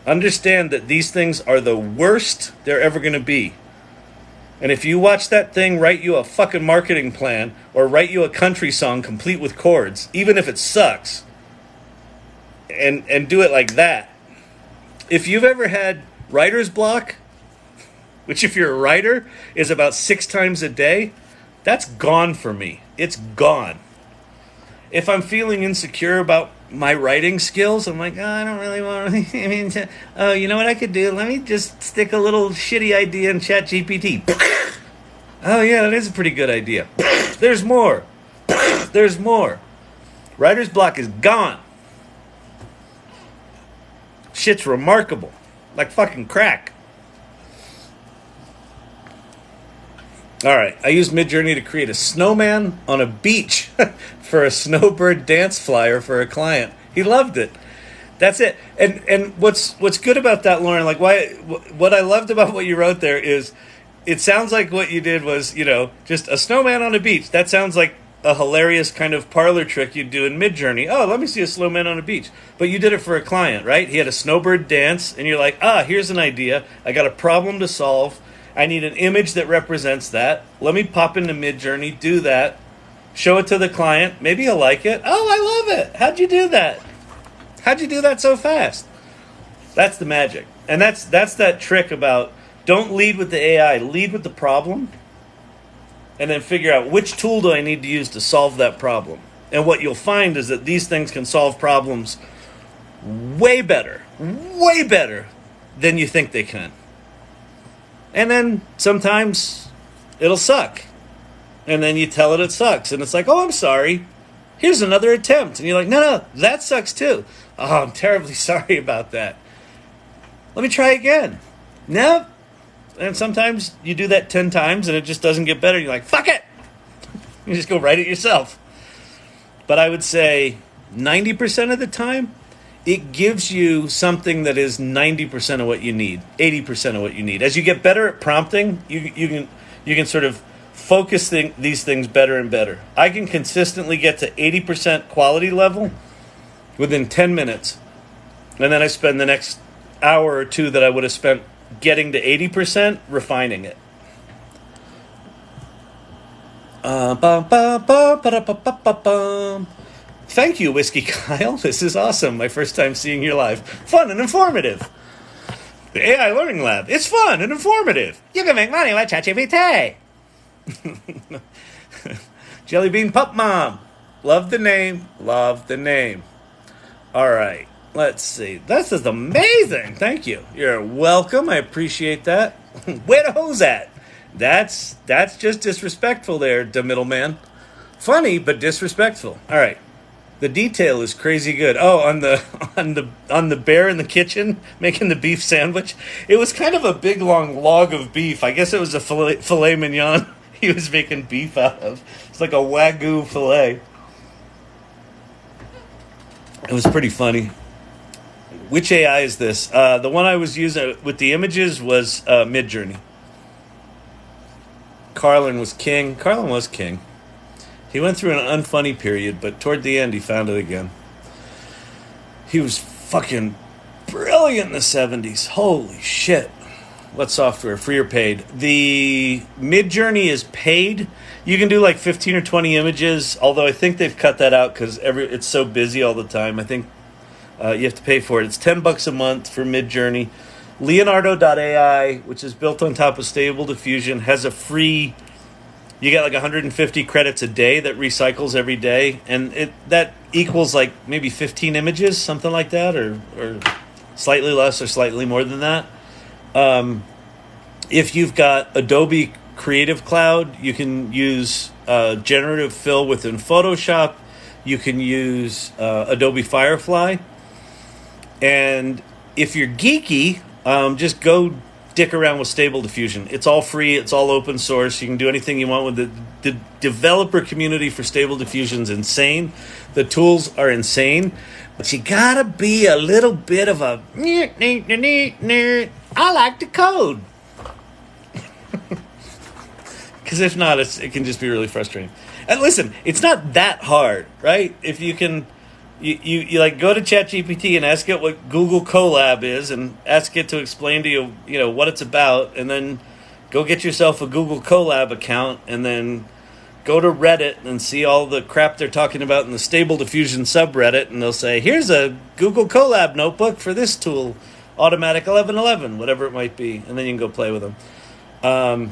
Understand that these things are the worst they're ever going to be. And if you watch that thing write you a fucking marketing plan or write you a country song complete with chords, even if it sucks, and do it like that. If you've ever had writer's block, which if you're a writer is about 6 times a day, that's gone for me. It's gone. If I'm feeling insecure about my writing skills, I'm like, I don't really want to. You know what I could do? Let me just stick a little shitty idea in ChatGPT. Oh, yeah, that is a pretty good idea. There's more. There's more. Writer's block is gone. Shit's remarkable. Like fucking crack. All right, I used Midjourney to create a snowman on a beach for a snowbird dance flyer for a client. He loved it. That's it. And what's good about that, Lauren? Like what I loved about what you wrote there is, it sounds like what you did was just a snowman on a beach. That sounds like a hilarious kind of parlor trick you'd do in Midjourney. Oh, let me see a snowman on a beach. But you did it for a client, right? He had a snowbird dance, and you're like, here's an idea. I got a problem to solve. I need an image that represents that. Let me pop into Midjourney, do that, show it to the client. Maybe he'll like it. Oh, I love it. How'd you do that? How'd you do that so fast? That's the magic. And that's that trick about don't lead with the AI. Lead with the problem and then figure out which tool do I need to use to solve that problem. And what you'll find is that these things can solve problems way better than you think they can. And then sometimes it'll suck. And then you tell it sucks. And it's like, oh, I'm sorry. Here's another attempt. And you're like, no, that sucks too. Oh, I'm terribly sorry about that. Let me try again. No. And sometimes you do that 10 times and it just doesn't get better. You're like, fuck it. You just go write it yourself. But I would say 90% of the time, it gives you something that is 90% of what you need, 80% of what you need. As you get better at prompting, you can sort of focus these things better and better. I can consistently get to 80% quality level within 10 minutes. And then I spend the next hour or two that I would have spent getting to 80%, refining it. Thank you, Whiskey Kyle. This is awesome. My first time seeing you live. Fun and informative. The AI Learning Lab. It's fun and informative. You can make money with ChatGPT. Jelly Bean Pup Mom. Love the name. Love the name. All right. Let's see. This is amazing. Thank you. You're welcome. I appreciate that. Where the hose at? That's just disrespectful there, the middleman. Funny, but disrespectful. All right. The detail is crazy good. Oh, on the bear in the kitchen making the beef sandwich. It was kind of a big long log of beef. I guess it was a filet mignon he was making beef out of. It's like a Wagyu filet. It was pretty funny. Which AI is this? The one I was using with the images was Midjourney. Carlin was king. Carlin was king. He went through an unfunny period, but toward the end, he found it again. He was fucking brilliant in the 70s. Holy shit. What software? Free or paid? The Midjourney is paid. You can do like 15 or 20 images, although I think they've cut that out because it's so busy all the time. I think you have to pay for it. It's $10 a month for Midjourney. Leonardo.ai, which is built on top of Stable Diffusion, has a free... You get like 150 credits a day that recycles every day, and that equals like maybe 15 images, something like that, or slightly less or slightly more than that. If you've got Adobe Creative Cloud, you can use generative fill within Photoshop. You can use Adobe Firefly. And if you're geeky, just go dick around with Stable Diffusion. It's all free. It's all open source. You can do anything you want with the developer community for Stable Diffusion's insane. The tools are insane. But you gotta be a little bit of a nerd. I like to code. Because if not, it can just be really frustrating. And listen, it's not that hard, right? If you can... You like go to ChatGPT and ask it what Google Colab is and ask it to explain to you, what it's about, and then go get yourself a Google Colab account and then go to Reddit and see all the crap they're talking about in the Stable Diffusion subreddit, and they'll say, here's a Google Colab notebook for this tool, Automatic 1111, whatever it might be, and then you can go play with them.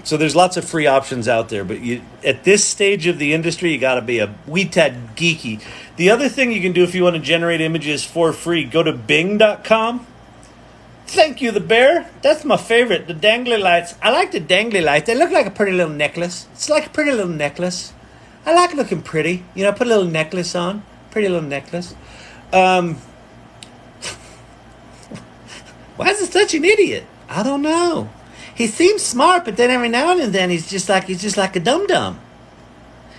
So there's lots of free options out there, but at this stage of the industry, you got to be a wee tad geeky. The other thing you can do if you want to generate images for free, go to Bing.com. Thank you, the bear. That's my favorite, the dangly lights. I like the dangly lights. They look like a pretty little necklace. It's like a pretty little necklace. I like looking pretty. Put a little necklace on. Pretty little necklace. Why is it such an idiot? I don't know. He seems smart, but then every now and then he's just like a dum-dum.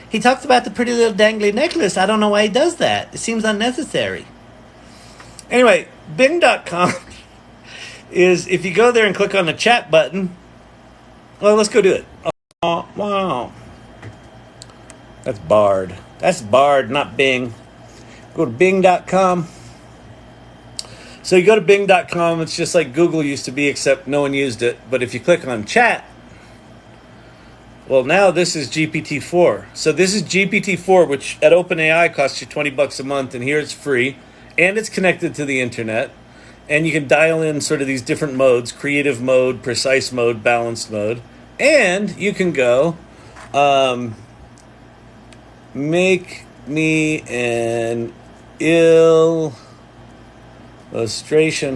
He talks about the pretty little dangly necklace. I don't know why he does that. It seems unnecessary. Anyway, Bing.com is, if you go there and click on the chat button, well, let's go do it. Oh, wow. That's Bard. That's Bard, not Bing. Go to Bing.com. So you go to Bing.com, it's just like Google used to be, except no one used it. But if you click on chat, well, now this is GPT-4. So this is GPT-4, which at OpenAI costs you $20 a month, and here it's free, and it's connected to the internet. And you can dial in sort of these different modes: creative mode, precise mode, balanced mode. And you can go, make me an illustration.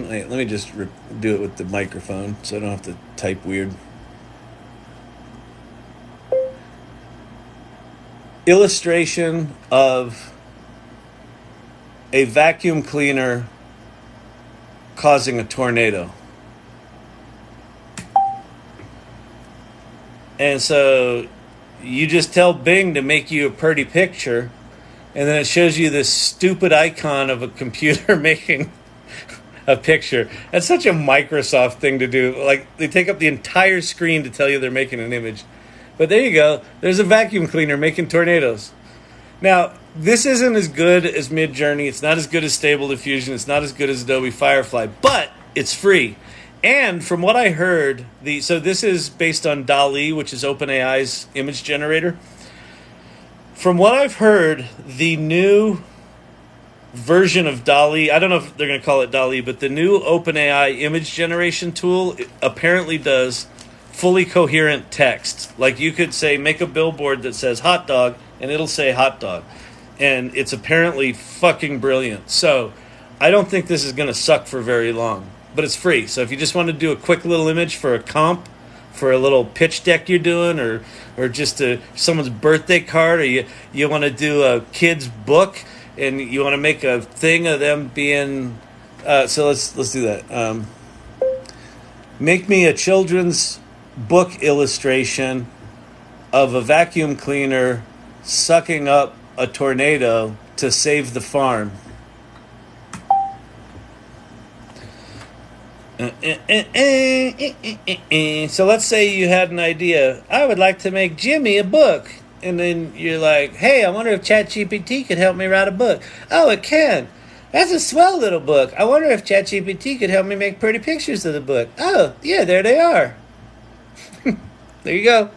Wait, let me just do it with the microphone so I don't have to type weird. Illustration of a vacuum cleaner causing a tornado. And so you just tell Bing to make you a pretty picture, and then it shows you this stupid icon of a computer making a picture. That's such a Microsoft thing to do. Like, they take up the entire screen to tell you they're making an image. But there you go. There's a vacuum cleaner making tornadoes. Now, this isn't as good as Midjourney. It's not as good as Stable Diffusion. It's not as good as Adobe Firefly. But it's free. And from what I heard, so this is based on DALL-E, which is OpenAI's image generator. From what I've heard, the new version of DALL-E, I don't know if they're going to call it DALL-E, but the new OpenAI image generation tool apparently does fully coherent text. Like you could say, make a billboard that says hot dog, and it'll say hot dog. And it's apparently fucking brilliant. So I don't think this is going to suck for very long. But it's free. So if you just want to do a quick little image for a comp, for a little pitch deck you're doing, or just someone's birthday card, or you want to do a kid's book, and you want to make a thing of them being, so let's do that. Make me a children's book illustration of a vacuum cleaner sucking up a tornado to save the farm. So let's say you had an idea. I would like to make Jimmy a book. And then you're like, hey, I wonder if ChatGPT could help me write a book. Oh, it can. That's a swell little book. I wonder if ChatGPT could help me make pretty pictures of the book. Oh, yeah, there they are. There you go.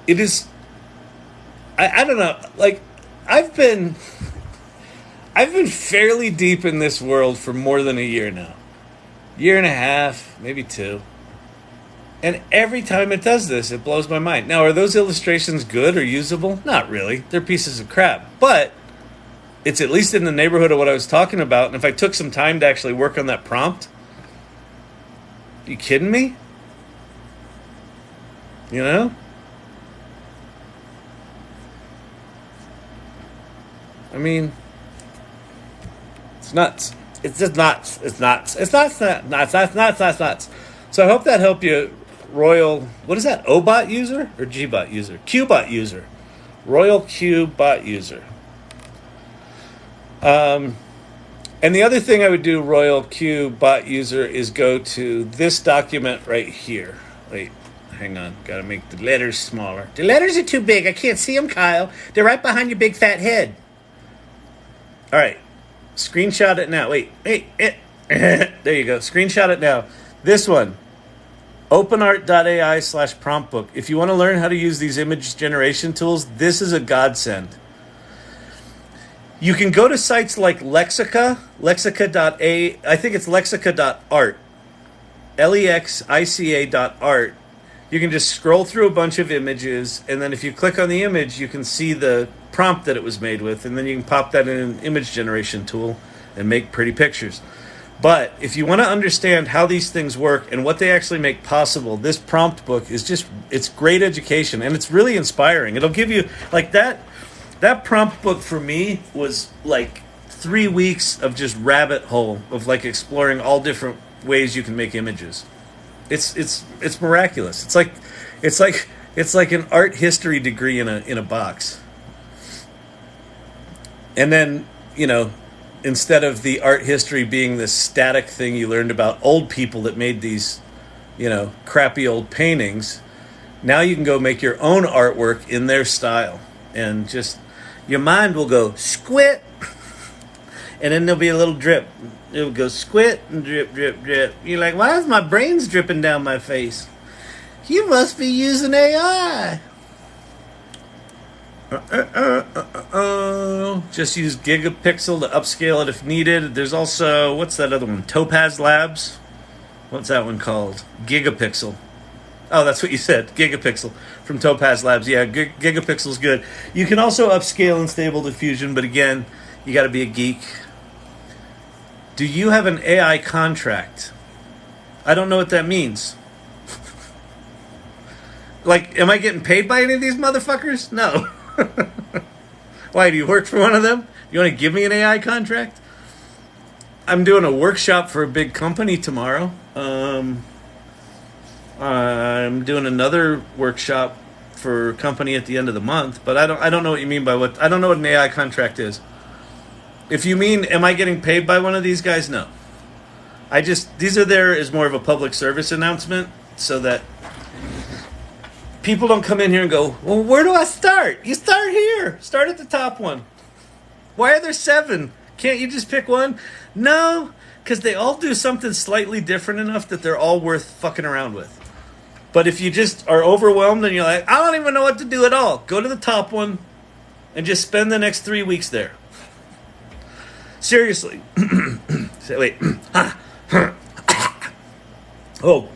It is, I don't know, like, I've been fairly deep in this world for more than a year now. Year and a half, maybe two. And every time it does this, it blows my mind. Now, are those illustrations good or usable? Not really. They're pieces of crap. But it's at least in the neighborhood of what I was talking about. And if I took some time to actually work on that prompt, are you kidding me? You know? I mean, it's nuts. It's just nuts. It's nuts. It's nuts. Nuts. So I hope that helped you, Royal. What is that? O-bot user or G-bot user? Q-bot user. Royal Q-bot user. And the other thing I would do, Royal Q-bot user, is go to this document right here. Wait, hang on. Got to make the letters smaller. The letters are too big. I can't see them, Kyle. They're right behind your big fat head. All right. Screenshot it now. Wait. There you go. Screenshot it now. This one. OpenArt.ai/prompt book. If you want to learn how to use these image generation tools, this is a godsend. You can go to sites like Lexica, I think it's lexica.art, lexica.art. You can just scroll through a bunch of images, and then if you click on the image, you can see the prompt that it was made with, and then you can pop that in an image generation tool and make pretty pictures. But if you want to understand how these things work and what they actually make possible, this prompt book is it's great education, and it's really inspiring. It'll give you, like, that prompt book for me was like 3 weeks of just rabbit hole of like exploring all different ways you can make images. It's miraculous. It's like an art history degree in a box. And then, instead of the art history being this static thing you learned about old people that made these, crappy old paintings, now you can go make your own artwork in their style. And just, your mind will go squit, and then there'll be a little drip. It'll go squit and drip, drip, drip. You're like, why is my brains dripping down my face? You must be using AI. Just use Gigapixel to upscale it if needed. There's also, what's that other one? Topaz Labs? What's that one called? Gigapixel. Oh, that's what you said. Gigapixel from Topaz Labs. Yeah, Gigapixel's good. You can also upscale in Stable Diffusion, but again, you got to be a geek. Do you have an AI contract? I don't know what that means. Like, am I getting paid by any of these motherfuckers? No. Why, do you work for one of them? You want to give me an AI contract? I'm doing a workshop for a big company tomorrow. I'm doing another workshop for a company at the end of the month, but I don't know what you mean by I don't know what an AI contract is. If you mean, am I getting paid by one of these guys? No. These are there as more of a public service announcement so that people don't come in here and go, well, where do I start? You start here. Start at the top one. Why are there 7? Can't you just pick one? No, because they all do something slightly different enough that they're all worth fucking around with. But if you just are overwhelmed and you're like, I don't even know what to do at all, go to the top one and just spend the next 3 weeks there. Seriously. Wait. Oh.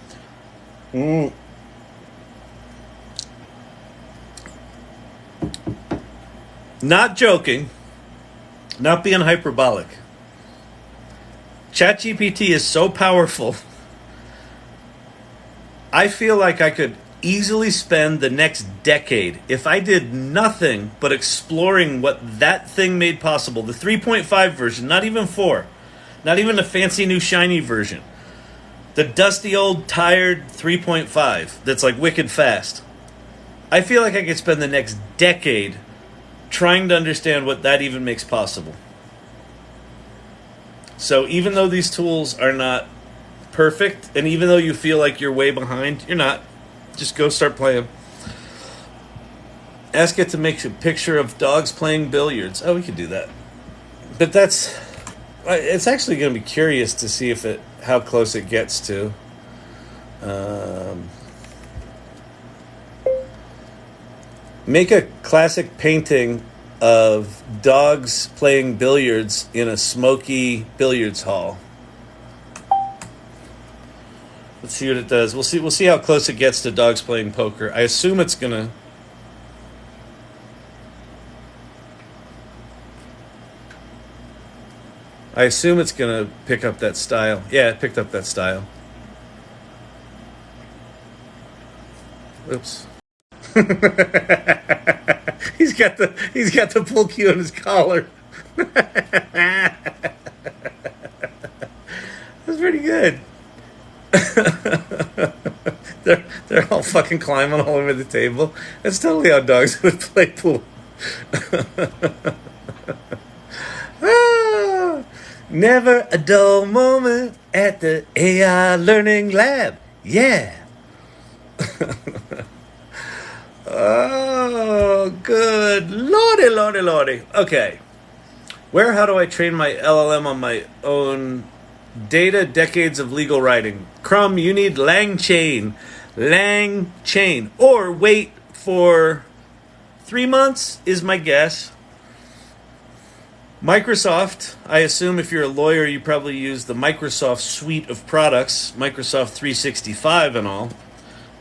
Not joking. Not being hyperbolic. ChatGPT is so powerful. I feel like I could easily spend the next decade if I did nothing but exploring what that thing made possible. The 3.5 version, not even 4. Not even the fancy new shiny version. The dusty old tired 3.5 that's like wicked fast. I feel like I could spend the next decade trying to understand what that even makes possible. So even though these tools are not perfect, and even though you feel like you're way behind, you're not. Just go start playing. Ask it to make a picture of dogs playing billiards. Oh, we could do that. But it's actually going to be curious to see how close it gets to. Make a classic painting of dogs playing billiards in a smoky billiards hall. Let's see what it does. We'll see how close it gets to dogs playing poker. I assume it's gonna. Pick up that style. Yeah, it picked up that style. Oops. He's got the pull cue on his collar. That's pretty good. they're all fucking climbing all over the table. That's totally how dogs would play pool. Never a dull moment at the AI Learning Lab. Yeah. Oh, good lordy, lordy, lordy. Okay. How do I train my LLM on my own data? Decades of legal writing. Crumb, you need LangChain. LangChain. Or wait for 3 months is my guess. Microsoft, I assume if you're a lawyer, you probably use the Microsoft suite of products, Microsoft 365 and all.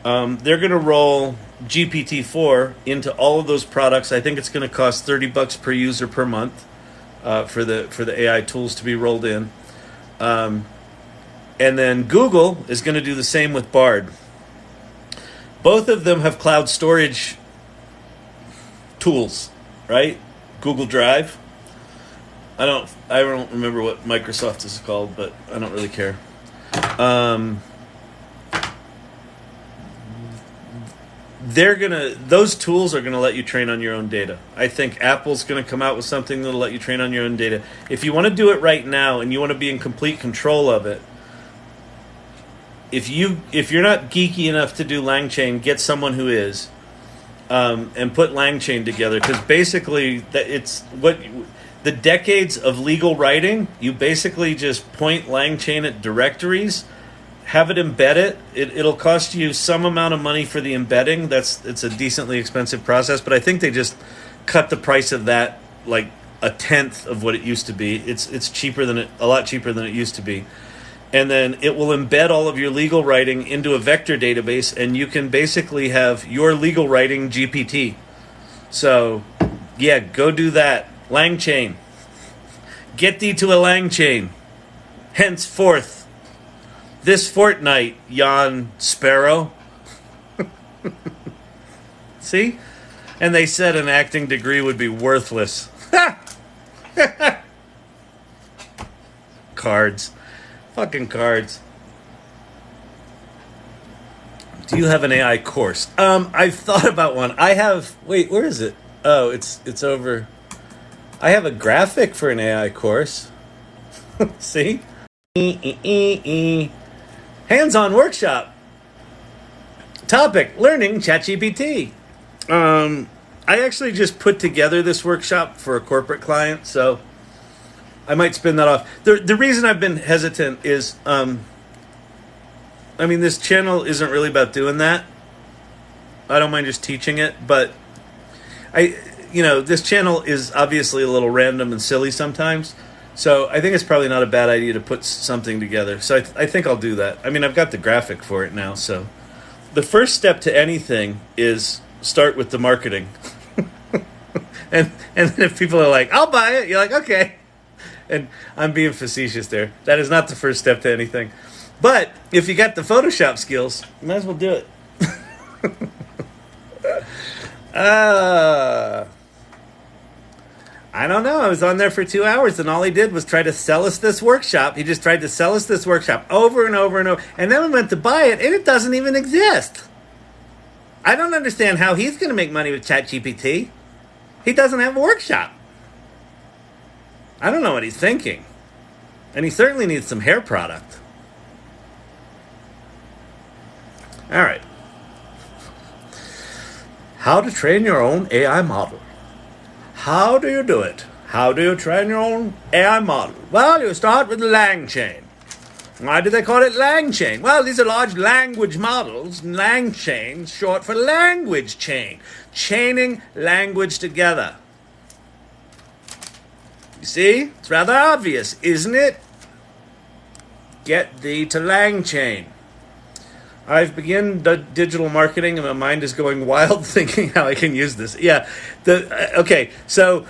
They're going to roll GPT-4 into all of those products. I think it's going to cost $30 per user per month for the AI tools to be rolled in. And then Google is going to do the same with Bard. Both of them have cloud storage tools, right? Google Drive. I don't remember what Microsoft is called, but I don't really care. Those tools are gonna let you train on your own data. I think Apple's gonna come out with something that'll let you train on your own data. If you want to do it right now and you want to be in complete control of it, if you're not geeky enough to do LangChain, get someone who is, and put LangChain together, because basically the decades of legal writing, you basically just point LangChain at directories, have it embed it. It'll cost you some amount of money for the embedding. It's a decently expensive process, but I think they just cut the price of that like a tenth of what it used to be. It's a lot cheaper than it used to be. And then it will embed all of your legal writing into a vector database, and you can basically have your legal writing GPT. So, yeah, go do that. LangChain. Get thee to a LangChain. Henceforth, this fortnight, yon sparrow. See? And they said an acting degree would be worthless. Cards. Fucking cards. Do you have an AI course? I've thought about one. I have... Wait, where is it? Oh, it's over... I have a graphic for an AI course. See? Hands-on workshop. Topic, learning ChatGPT. I actually just put together this workshop for a corporate client, so I might spin that off. The reason I've been hesitant is, I mean, this channel isn't really about doing that. I don't mind just teaching it, but this channel is obviously a little random and silly sometimes. So I think it's probably not a bad idea to put something together. So I think I'll do that. I mean, I've got the graphic for it now. So the first step to anything is start with the marketing. and then if people are like, I'll buy it, you're like, okay. And I'm being facetious there. That is not the first step to anything. But if you got the Photoshop skills, you might as well do it. I don't know. I was on there for 2 hours, and all he did was try to sell us this workshop. He just tried to sell us this workshop over and over and over. And then we went to buy it, and it doesn't even exist. I don't understand how he's going to make money with ChatGPT. He doesn't have a workshop. I don't know what he's thinking. And he certainly needs some hair product. All right. How to train your own AI model. How do you do it? How do you train your own AI model? Well, you start with the Lang chain. Why do they call it Lang chain? Well, these are large language models. Lang chain, short for language chain. Chaining language together. You see? It's rather obvious, isn't it? Get thee to Lang chain. I've begun digital marketing, and my mind is going wild thinking how I can use this. Yeah, okay. So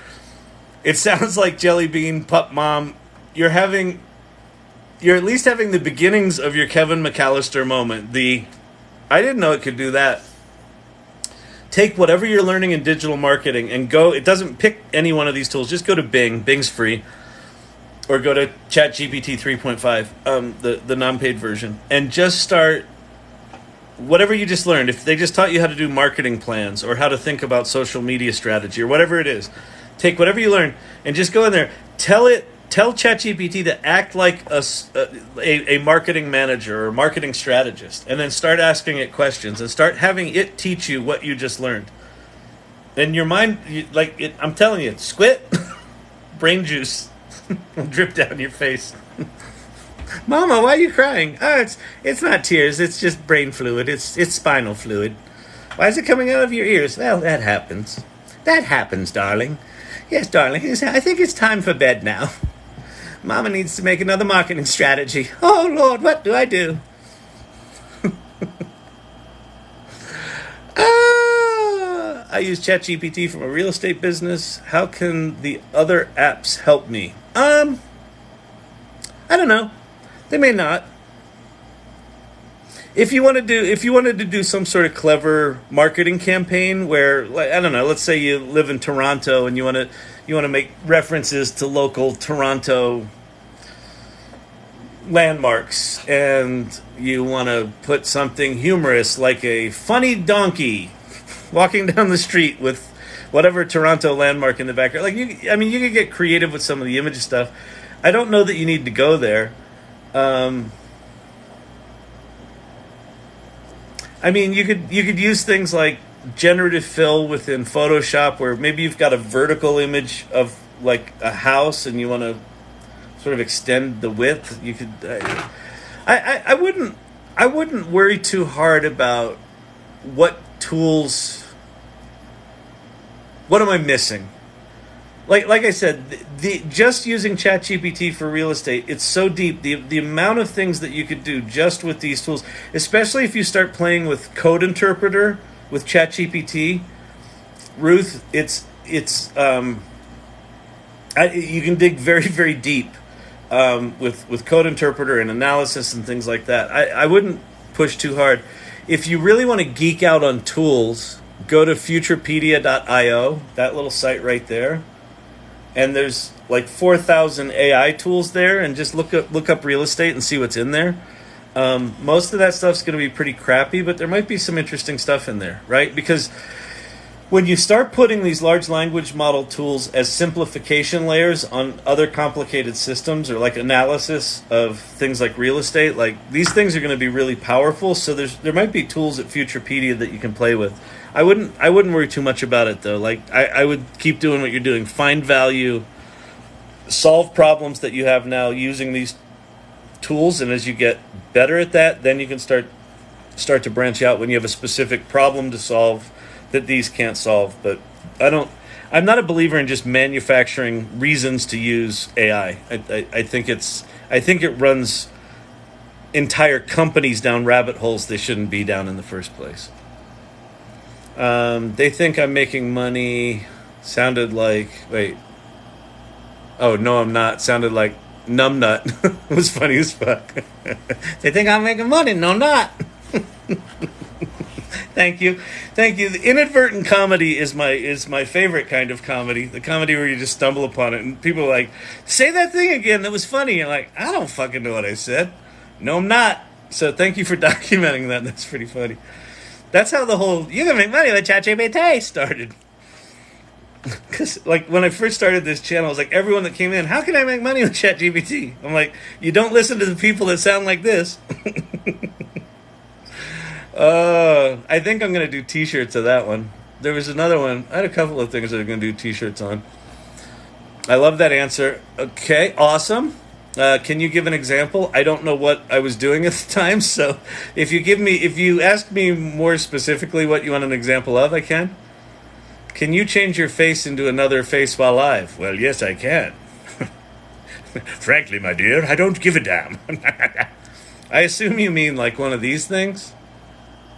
it sounds like Jelly Bean Pup Mom. You're at least having the beginnings of your Kevin McAllister moment. I didn't know it could do that. Take whatever you're learning in digital marketing and go. It doesn't pick any one of these tools. Just go to Bing. Bing's free. Or go to ChatGPT 3.5, the non-paid version, and just start. Whatever you just learned, if they just taught you how to do marketing plans or how to think about social media strategy or whatever it is, take whatever you learned and just go in there. Tell ChatGPT to act like a marketing manager or marketing strategist, and then start asking it questions and start having it teach you what you just learned. And your mind, I'm telling you, squit, brain juice will drip down your face. Mama, why are you crying? Oh, it's not tears. It's just brain fluid. It's spinal fluid. Why is it coming out of your ears? Well, that happens. That happens, darling. Yes, darling. I think it's time for bed now. Mama needs to make another marketing strategy. Oh, Lord, what do I do? I use ChatGPT from a real estate business. How can the other apps help me? I don't know. They may not. If you wanted to do some sort of clever marketing campaign where, I don't know, let's say you live in Toronto and you want to make references to local Toronto landmarks, and you want to put something humorous like a funny donkey walking down the street with whatever Toronto landmark in the background. You could get creative with some of the image stuff. I don't know that you need to go there. You could use things like generative fill within Photoshop, where maybe you've got a vertical image of like a house and you want to sort of extend the width. You could. I wouldn't worry too hard about what tools. What am I missing? Like I said, just using ChatGPT for real estate, it's so deep. The amount of things that you could do just with these tools, especially if you start playing with Code Interpreter with ChatGPT, Ruth, you can dig very, very deep with Code Interpreter and analysis and things like that. I wouldn't push too hard. If you really want to geek out on tools, go to futurepedia.io, that little site right there. And there's like 4,000 AI tools there, and just look up real estate and see what's in there. Most of that stuff's going to be pretty crappy, but there might be some interesting stuff in there, right? Because when you start putting these large language model tools as simplification layers on other complicated systems, or like analysis of things like real estate, like these things are going to be really powerful. So there might be tools at Futurepedia that you can play with. I wouldn't worry too much about it though. Like I would keep doing what you're doing. Find value solve problems that you have now using these tools, and as you get better at that, then you can start to branch out when you have a specific problem to solve that these can't solve. But I'm not a believer in just manufacturing reasons to use AI. I think it runs entire companies down rabbit holes they shouldn't be down in the first place. They think I'm making money. Sounded like, wait. Oh, no, I'm not. Sounded like numbnut. It was funny as fuck. They think I'm making money. No, I'm not. Thank you. The inadvertent comedy is my favorite kind of comedy. The comedy where you just stumble upon it and people are like, say that thing again. That was funny. You're like, I don't fucking know what I said. No, I'm not. So thank you for documenting that. That's pretty funny. That's how the whole "you can make money with ChatGPT" started. Because like when I first started this channel, I was like, everyone that came in, how can I make money with ChatGPT? I'm like, you don't listen to the people that sound like this. I think I'm going to do t-shirts of that one. There was another one. I had a couple of things that I'm going to do t-shirts on. I love that answer. Okay, awesome. Can you give an example? I don't know what I was doing at the time, so if you ask me more specifically what you want an example of, I can. Can you change your face into another face while live? Well, yes, I can. Frankly, my dear, I don't give a damn. I assume you mean like one of these things?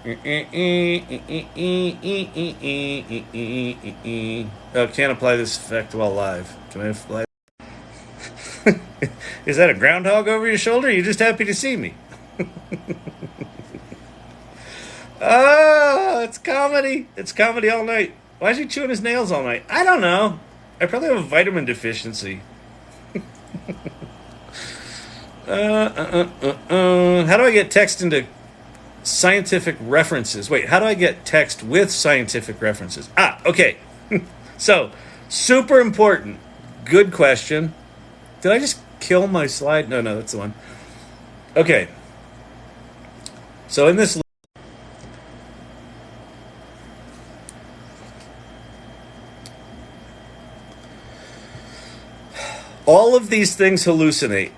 Oh, can't apply this effect while live. Can I apply? Is that a groundhog over your shoulder? You're just happy to see me. Oh, it's comedy. It's comedy all night. Why is he chewing his nails all night? I don't know. I probably have a vitamin deficiency. How do I get text into scientific references? Wait, how do I get text with scientific references? Okay. So, super important. Good question. Did I just kill my slide? No, that's the one. Okay. So in this, all of these things hallucinate.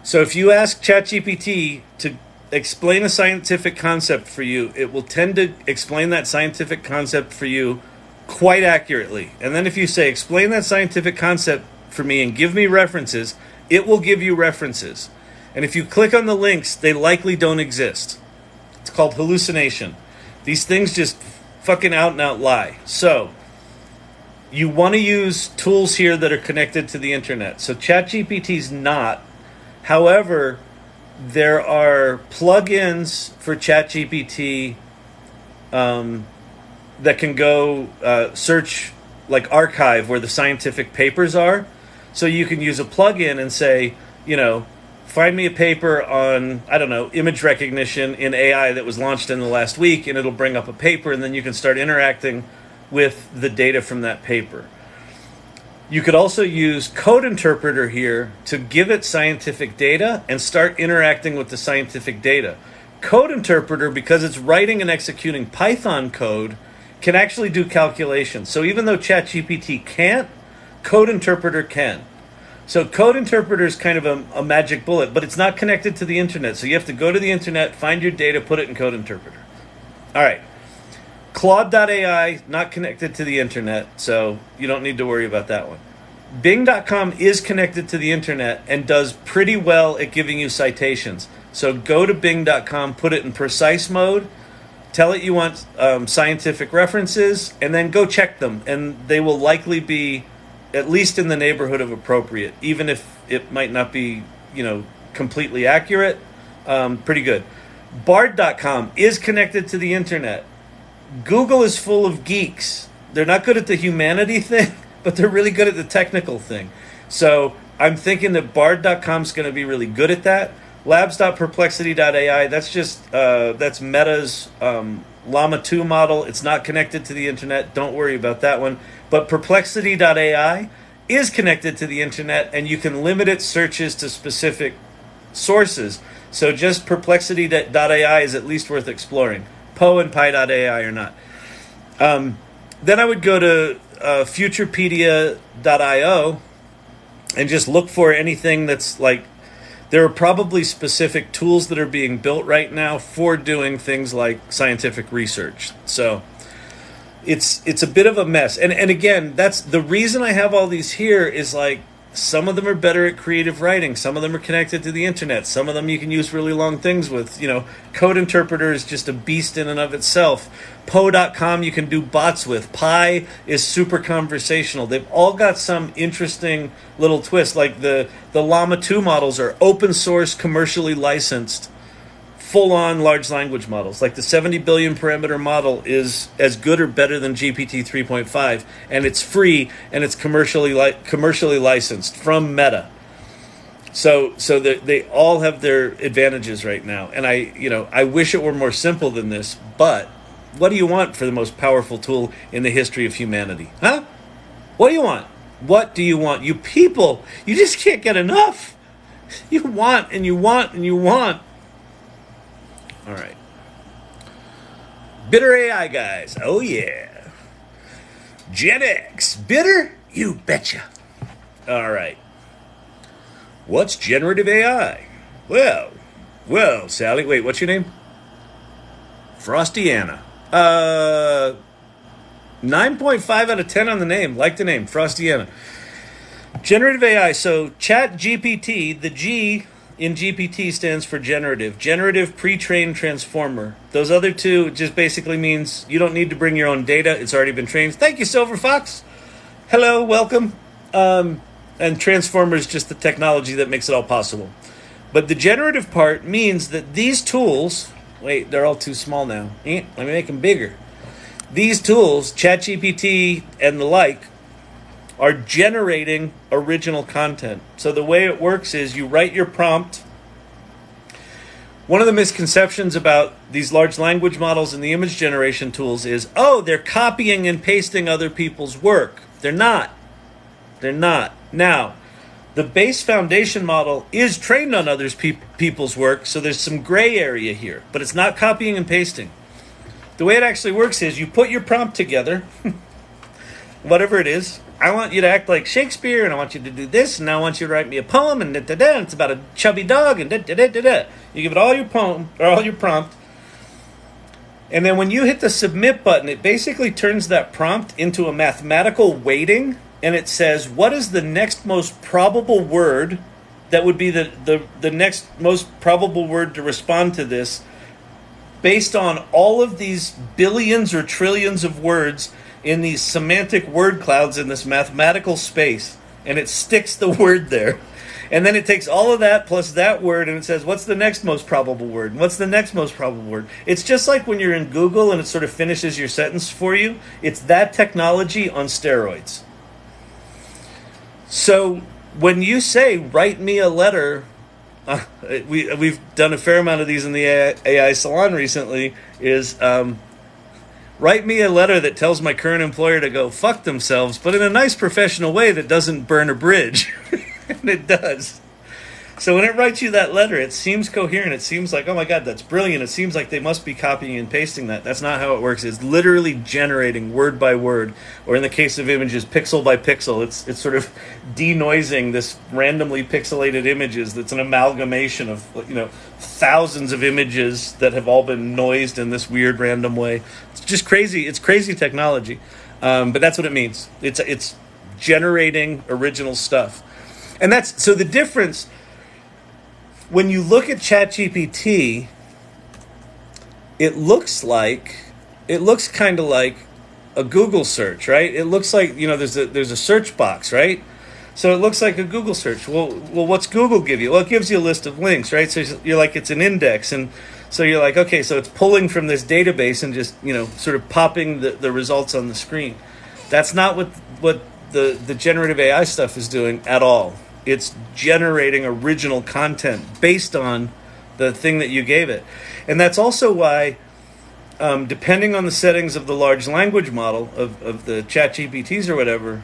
So if you ask ChatGPT to explain a scientific concept for you, it will tend to explain that scientific concept for you quite accurately. And then if you say, explain that scientific concept for me and give me references, it will give you references. And if you click on the links, they likely don't exist. It's called hallucination. These things just fucking out and out lie. So you want to use tools here that are connected to the internet. So ChatGPT's not. However, there are plugins for ChatGPT that can go search, like archive where the scientific papers are. So you can use a plugin and say, find me a paper on, I don't know, image recognition in AI that was launched in the last week, and it'll bring up a paper, and then you can start interacting with the data from that paper. You could also use Code Interpreter here to give it scientific data and start interacting with the scientific data. Code Interpreter, because it's writing and executing Python code, can actually do calculations. So even though ChatGPT can't, Code Interpreter can. So Code Interpreter is kind of a magic bullet, but it's not connected to the internet. So you have to go to the internet, find your data, put it in Code Interpreter. All right. Claude.ai, not connected to the internet, so you don't need to worry about that one. Bing.com is connected to the internet and does pretty well at giving you citations. So go to Bing.com, put it in precise mode, tell it you want scientific references, and then go check them. And they will likely be at least in the neighborhood of appropriate, even if it might not be, completely accurate. Pretty good. Bard.com is connected to the internet. Google is full of geeks. They're not good at the humanity thing, but they're really good at the technical thing. So I'm thinking that Bard.com is going to be really good at that. Labs.perplexity.ai, that's Meta's Llama 2 model. It's not connected to the internet. Don't worry about that one. But perplexity.ai is connected to the internet, and you can limit its searches to specific sources. So just perplexity.ai is at least worth exploring. Poe and Pi.ai are not. Then I would go to Futurepedia.io, and just look for anything that's like, there are probably specific tools that are being built right now for doing things like scientific research. So it's a bit of a mess. And again, that's the reason I have all these here is like, some of them are better at creative writing. Some of them are connected to the internet. Some of them you can use really long things with. Code Interpreter is just a beast in and of itself. Poe.com you can do bots with. Pi is super conversational. They've all got some interesting little twists. Like the Llama 2 models are open source, commercially licensed, full-on large language models. Like the 70 billion parameter model is as good or better than GPT 3.5, and it's free and it's commercially licensed from Meta. So they all have their advantages right now. And I wish it were more simple than this, but what do you want for the most powerful tool in the history of humanity? Huh? What do you want? What do you want? You people, you just can't get enough. You want and you want and you want. All right. Bitter AI guys. Oh, yeah. Gen X. Bitter? You betcha. All right. What's generative AI? Well, Sally. Wait, what's your name? Frosty Anna. 9.5 out of 10 on the name. Like the name. Frosty Anna. Generative AI. So ChatGPT, the G in GPT stands for generative pre-trained transformer. Those other two just basically means you don't need to bring your own data. It's already been trained. Thank you, Silver Fox. Hello, welcome. And transformer is just the technology that makes it all possible. But the generative part means that these tools, wait, they're all too small now. Let me make them bigger. These tools, ChatGPT and the like, are generating original content. So the way it works is you write your prompt. One of the misconceptions about these large language models and the image generation tools is, they're copying and pasting other people's work. They're not. Now, the base foundation model is trained on others people's work, so there's some gray area here, but it's not copying and pasting. The way it actually works is you put your prompt together, whatever it is. I want you to act like Shakespeare, and I want you to do this, and now I want you to write me a poem, and da-da-da, and it's about a chubby dog, and da-da-da-da-da. You give it all your poem, or all your prompt, and then when you hit the submit button, it basically turns that prompt into a mathematical weighting, and it says, what is the next most probable word that would be the next most probable word to respond to this, based on all of these billions or trillions of words in these semantic word clouds in this mathematical space, and it sticks the word there. And then it takes all of that plus that word, and it says, what's the next most probable word? And what's the next most probable word? It's just like when you're in Google and it sort of finishes your sentence for you. It's that technology on steroids. So when you say, write me a letter, we've done a fair amount of these in the AI salon recently, is write me a letter that tells my current employer to go fuck themselves, but in a nice professional way that doesn't burn a bridge. And it does. So when it writes you that letter, it seems coherent. It seems like, oh my God, that's brilliant. It seems like they must be copying and pasting that. That's not how it works. It's literally generating word by word, or in the case of images, pixel by pixel. It's sort of denoising this randomly pixelated images that's an amalgamation of, thousands of images that have all been noised in this weird random way. It's just crazy. It's crazy technology. But that's what it means. It's generating original stuff. And so the difference, when you look at ChatGPT, it looks kind of like a Google search, right? It looks like, there's a search box, right? So it looks like a Google search. Well, what's Google give you? Well, it gives you a list of links, right? So you're like, it's an index. And so you're like, okay, so it's pulling from this database and just, sort of popping the results on the screen. That's not what the generative AI stuff is doing at all. It's generating original content based on the thing that you gave it. And that's also why, depending on the settings of the large language model, of the ChatGPTs or whatever,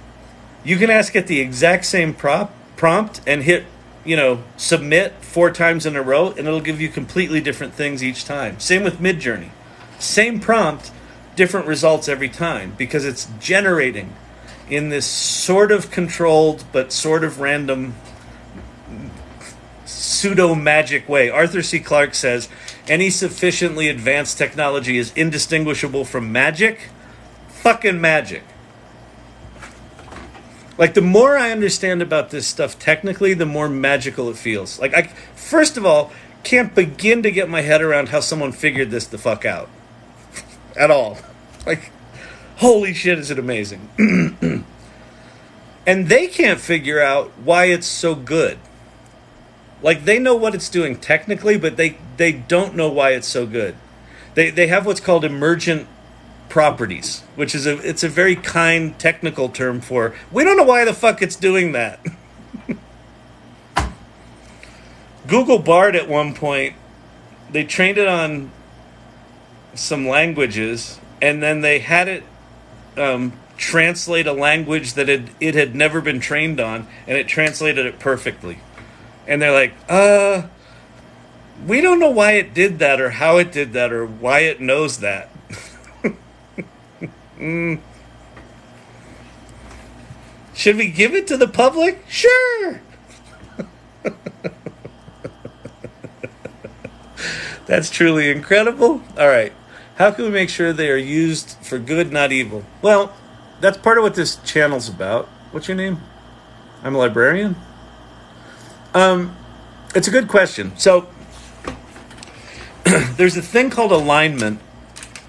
you can ask it the exact same prompt and hit, submit 4 times in a row, and it'll give you completely different things each time. Same with Midjourney. Same prompt, different results every time, because it's generating. in this sort of controlled but sort of random pseudo-magic way. Arthur C. Clarke says, any sufficiently advanced technology is indistinguishable from magic. Fucking magic. Like, the more I understand about this stuff technically, the more magical it feels. Like, I, first of all, can't begin to get my head around how someone figured this the fuck out. At all. Like, holy shit, is it amazing. And they can't figure out why it's so good. Like, they know what it's doing technically, but they don't know why it's so good. They have what's called emergent properties, which is it's a very kind technical term for, we don't know why the fuck it's doing that. Google Bard at one point, they trained it on some languages, and then they had it translate a language that it had never been trained on, and it translated it perfectly. And they're like, we don't know why it did that, or how it did that, or why it knows that. Should we give it to the public? Sure. That's truly incredible. All right. How can we make sure they are used for good, not evil? Well, that's part of what this channel's about. What's your name? I'm a librarian. It's a good question. So there's a thing called alignment.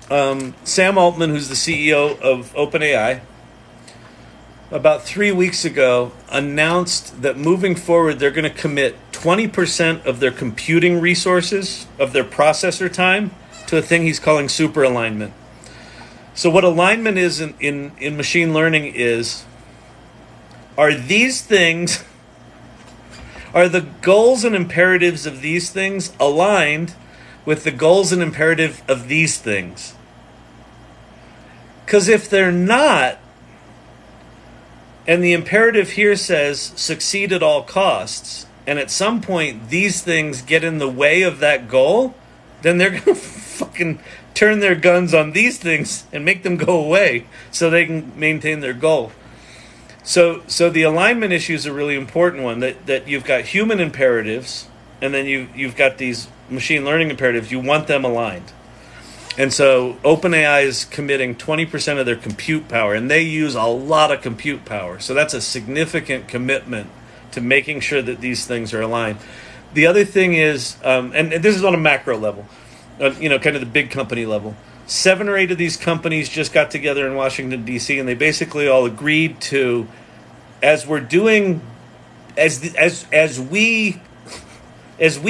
Sam Altman, who's the CEO of OpenAI, about 3 weeks ago announced that moving forward, they're going to commit 20% of their computing resources, of their processor time, to a thing he's calling super alignment. So what alignment is in machine learning are these things, are the goals and imperatives of these things aligned with the goals and imperative of these things? Because if they're not, and the imperative here says succeed at all costs, and at some point these things get in the way of that goal, then they're going to fucking turn their guns on these things and make them go away so they can maintain their goal. So the alignment issue is a really important one, that you've got human imperatives, and then you've got these machine learning imperatives. You want them aligned. And so OpenAI is committing 20% of their compute power, and they use a lot of compute power. So that's a significant commitment to making sure that these things are aligned. The other thing is, and this is on a macro level, kind of the big company level. 7 or 8 of these companies just got together in Washington, D.C., and they basically all agreed to, as we're doing, as we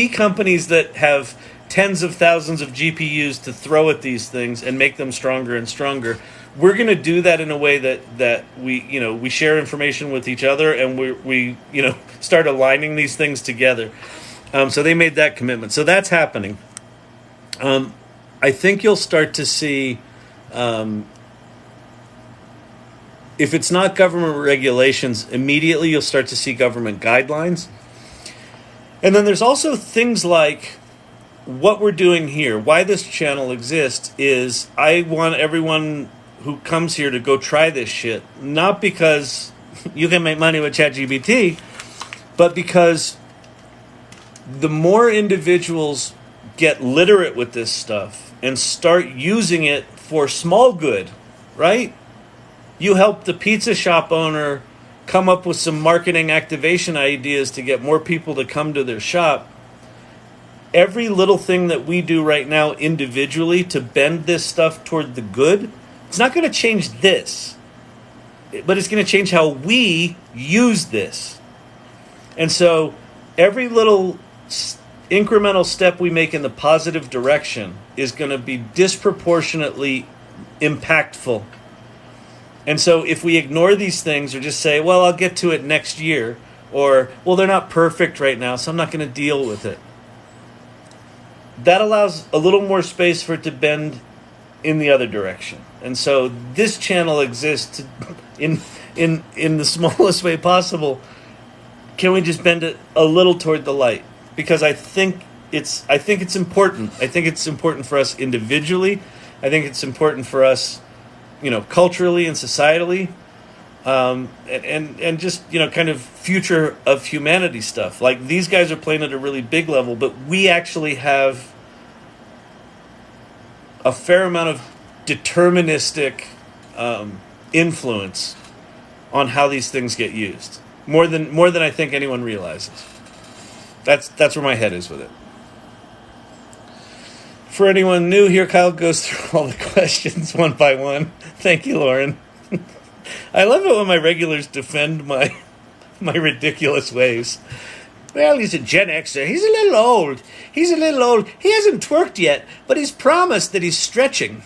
companies that have tens of thousands of GPUs to throw at these things and make them stronger and stronger, we're going to do that in a way that we share information with each other, and we start aligning these things together. So they made that commitment. So that's happening. I think you'll start to see, if it's not government regulations, immediately you'll start to see government guidelines. And then there's also things like what we're doing here. Why this channel exists is I want everyone who comes here to go try this shit, not because you can make money with ChatGPT, but because the more individuals get literate with this stuff and start using it for small good, right? You help the pizza shop owner come up with some marketing activation ideas to get more people to come to their shop. Every little thing that we do right now individually to bend this stuff toward the good, it's not going to change this, but it's going to change how we use this. And so every little incremental step we make in the positive direction is going to be disproportionately impactful. And so if we ignore these things or just say, well, I'll get to it next year, or, well, they're not perfect right now, so I'm not going to deal with it, that allows a little more space for it to bend in the other direction. And so this channel exists in the smallest way possible. Can we just bend it a little toward the light? Because I think it's important. I think it's important for us individually. I think it's important for us, culturally and societally. and just kind of future of humanity stuff. Like these guys are playing at a really big level, but we actually have a fair amount of deterministic influence on how these things get used. More than I think anyone realizes. That's where my head is with it. For anyone new here, Kyle goes through all the questions one by one. Thank you, Lauren. I love it when my regulars defend my ridiculous ways. Well, he's a Gen Xer. He's a little old. He hasn't twerked yet, but he's promised that he's stretching.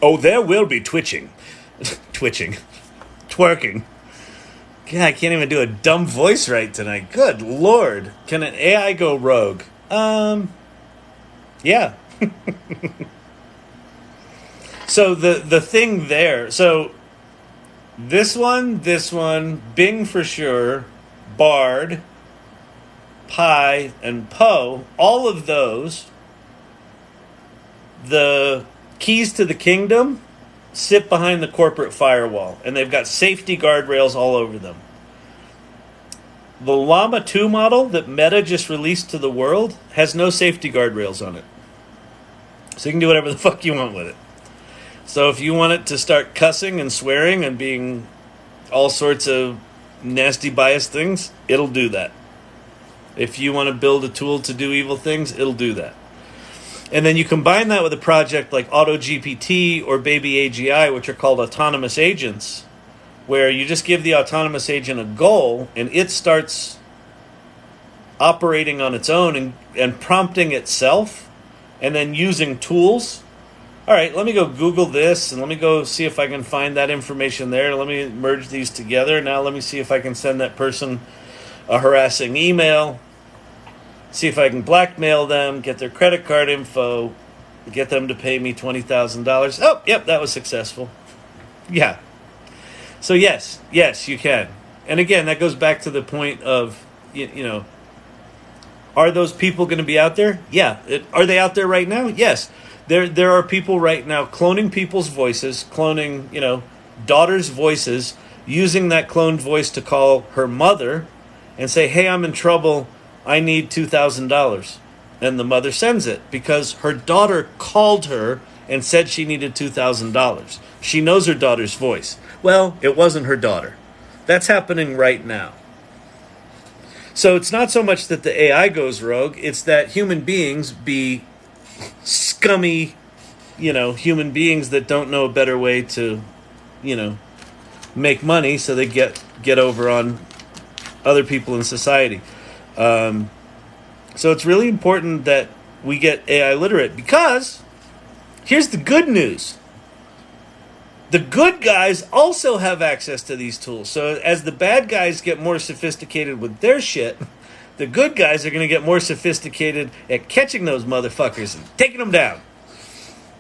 Oh, there will be twitching. Twerking. God, I can't even do a dumb voice right tonight. Good Lord. Can an AI go rogue? Yeah. So the thing there, so this one, Bing for sure, Bard, Pi, and Poe, all of those, the keys to the kingdom sit behind the corporate firewall, and they've got safety guardrails all over them. The Llama 2 model that Meta just released to the world has no safety guardrails on it. So you can do whatever the fuck you want with it. So if you want it to start cussing and swearing and being all sorts of nasty biased things, it'll do that. If you want to build a tool to do evil things, it'll do that. And then you combine that with a project like AutoGPT or Baby AGI, which are called autonomous agents, where you just give the autonomous agent a goal and it starts operating on its own and prompting itself and then using tools. All right, let me go Google this and let me go see if I can find that information there. Let me merge these together. Now let me see if I can send that person a harassing email. See if I can blackmail them, get their credit card info, get them to pay me $20,000. Oh, yep, that was successful. Yeah. So yes, you can. And again, that goes back to the point of, are those people going to be out there? Yeah. Are they out there right now? Yes. There are people right now cloning people's voices, cloning, daughters' voices, using that cloned voice to call her mother and say, hey, I'm in trouble. I need $2,000. And the mother sends it because her daughter called her and said she needed $2,000. She knows her daughter's voice. Well, it wasn't her daughter. That's happening right now. So it's not so much that the AI goes rogue, it's that human beings be scummy, human beings that don't know a better way to, make money so they get over on other people in society. So it's really important that we get AI literate because here's the good news. The good guys also have access to these tools. So as the bad guys get more sophisticated with their shit, the good guys are going to get more sophisticated at catching those motherfuckers and taking them down.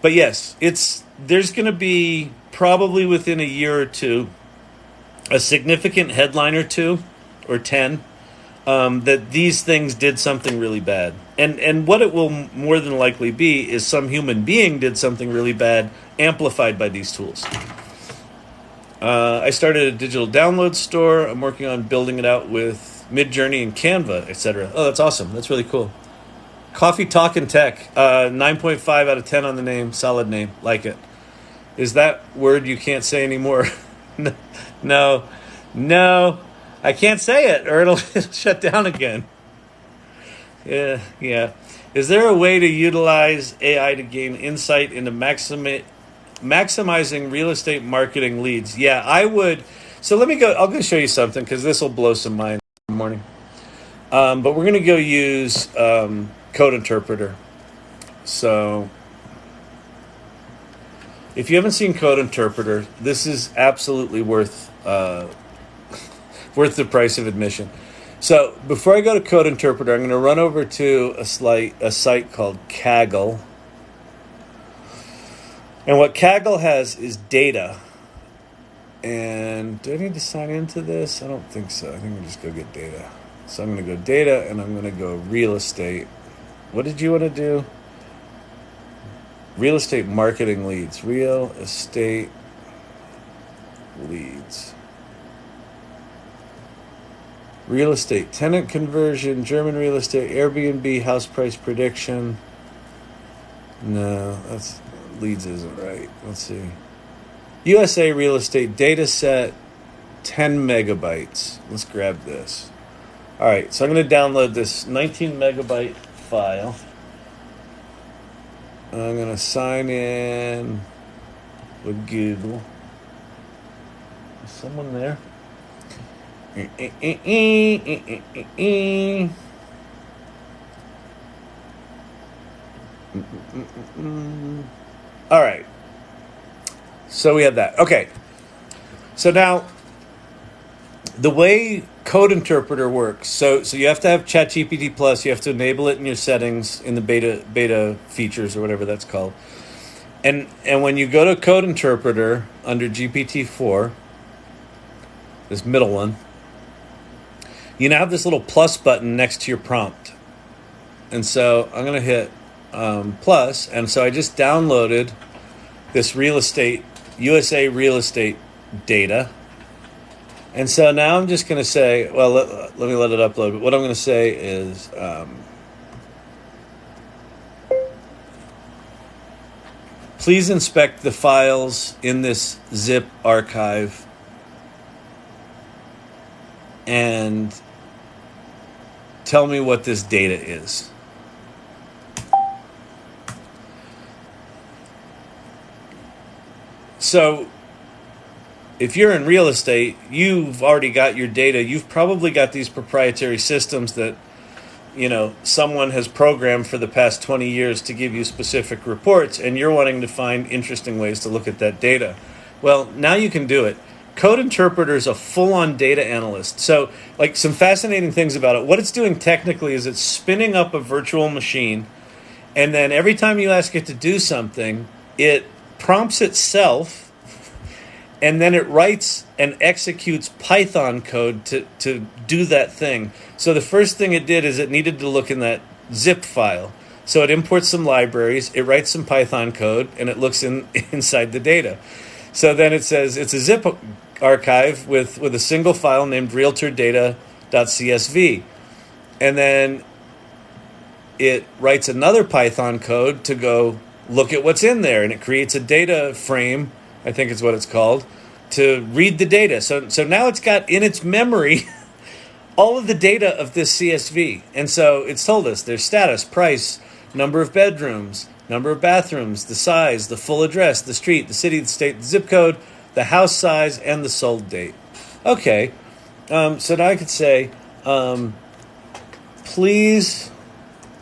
But yes, there's going to be probably within a year or two a significant headline or two or 10 that these things did something really bad. And what it will more than likely be is some human being did something really bad amplified by these tools. I started a digital download store. I'm working on building it out with Midjourney and Canva, etc. Oh, that's awesome. That's really cool. Coffee Talk and Tech. 9.5 out of 10 on the name. Solid name. Like it. Is that word you can't say anymore? No. I can't say it or it'll shut down again. Yeah. Is there a way to utilize AI to gain insight into maximizing real estate marketing leads? Yeah, I would. So let me go. I'll go show you something because this will blow some minds in the morning. But we're going to go use Code Interpreter. So if you haven't seen Code Interpreter, this is absolutely worth the price of admission. So before I go to Code Interpreter, I'm going to run over to a site called Kaggle. And what Kaggle has is data. And do I need to sign into this? I don't think so. I think we just go get data. So I'm going to go data and I'm going to go real estate. What did you want to do? Real estate marketing leads. Real estate leads. Real estate tenant conversion, German real estate, Airbnb house price prediction. No, that's leads isn't right. Let's see. USA real estate data set, 10 megabytes. Let's grab this. All right, so I'm going to download this 19 megabyte file. I'm going to sign in with Google. Is someone there? All right. So we have that. Okay. So now, the way Code Interpreter works, so you have to have ChatGPT Plus. You have to enable it in your settings in the beta features or whatever that's called. And when you go to Code Interpreter under GPT-4, this middle one, you now have this little plus button next to your prompt. And so I'm going to hit plus. And so I just downloaded this USA real estate data. And so now I'm just going to say, well, let me let it upload. But what I'm going to say is, please inspect the files in this zip archive and tell me what this data is. So if you're in real estate, you've already got your data. You've probably got these proprietary systems that, someone has programmed for the past 20 years to give you specific reports, and you're wanting to find interesting ways to look at that data. Well, now you can do it. Code Interpreter is a full-on data analyst. So, some fascinating things about it. What it's doing technically is it's spinning up a virtual machine, and then every time you ask it to do something, it prompts itself, and then it writes and executes Python code to do that thing. So the first thing it did is it needed to look in that zip file. So it imports some libraries, it writes some Python code, and it looks inside the data. So then it says it's a zip archive with a single file named realtordata.csv. And then it writes another Python code to go look at what's in there, and it creates a data frame, I think is what it's called, to read the data. So now it's got in its memory all of the data of this CSV. And so it's told us there's status, price, number of bedrooms, number of bathrooms, the size, the full address, the street, the city, the state, the zip code, the house size, and the sold date. Okay, so now I could say, please,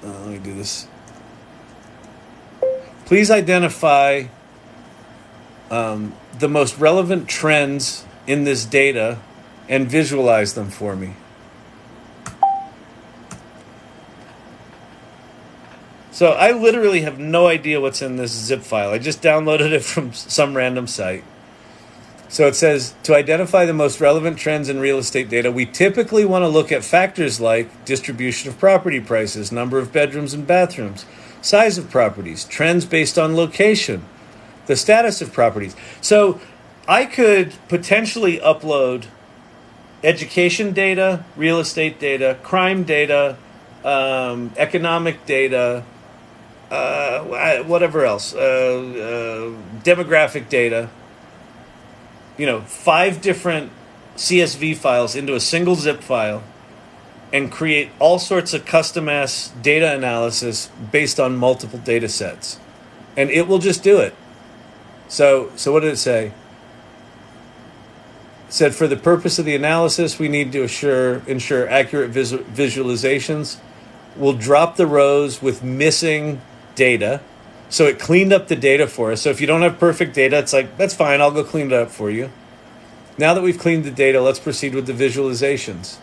let me do this. Please identify the most relevant trends in this data and visualize them for me. So I literally have no idea what's in this zip file. I just downloaded it from some random site. So it says, to identify the most relevant trends in real estate data, we typically want to look at factors like distribution of property prices, number of bedrooms and bathrooms, size of properties, trends based on location, the status of properties. So I could potentially upload education data, real estate data, crime data, economic data, whatever else, demographic data, 5 different CSV files into a single zip file and create all sorts of custom-ass data analysis based on multiple data sets. And it will just do it. So what did it say? It said, for the purpose of the analysis, we need to ensure accurate visualizations. We'll drop the rows with missing data. So it cleaned up the data for us. So if you don't have perfect data, it's like, that's fine, I'll go clean it up for you. Now that we've cleaned the data, let's proceed with the visualizations.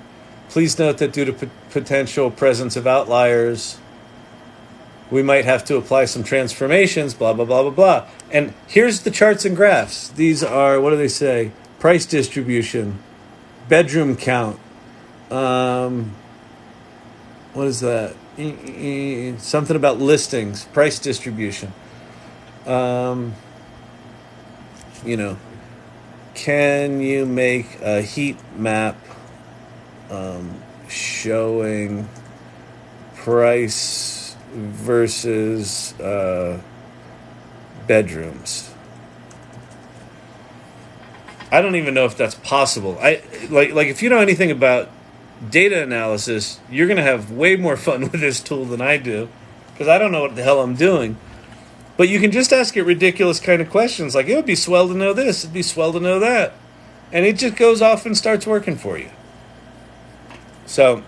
Please note that due to potential presence of outliers, we might have to apply some transformations, blah, blah, blah, blah, blah. And here's the charts and graphs. These are, what do they say? Price distribution, bedroom count. What is that? Something about listings, price distribution. Um, you know, can you make a heat map showing price versus bedrooms? I don't even know if that's possible. I like if you know anything about data analysis, you're going to have way more fun with this tool than I do, because I don't know what the hell I'm doing. But you can just ask it ridiculous kind of questions like, it would be swell to know this, it'd be swell to know that. And it just goes off and starts working for you. So,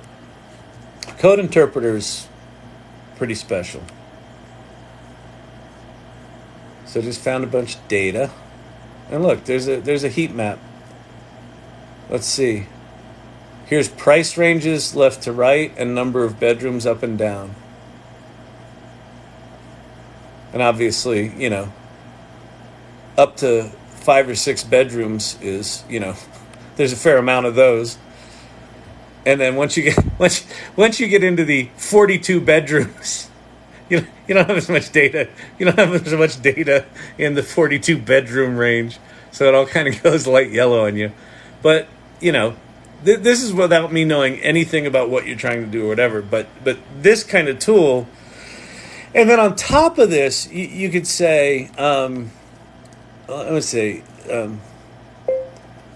code interpreter's pretty special. So just found a bunch of data. And look, there's a heat map. Let's see. Here's price ranges left to right and number of bedrooms up and down. And obviously, up to 5 or 6 bedrooms is, there's a fair amount of those. And then once you get into the 42 bedrooms, you don't have as much data. You don't have as much data in the 42 bedroom range, so it all kind of goes light yellow on you. But this is without me knowing anything about what you're trying to do or whatever. But this kind of tool. And then on top of this, you could say, let's say,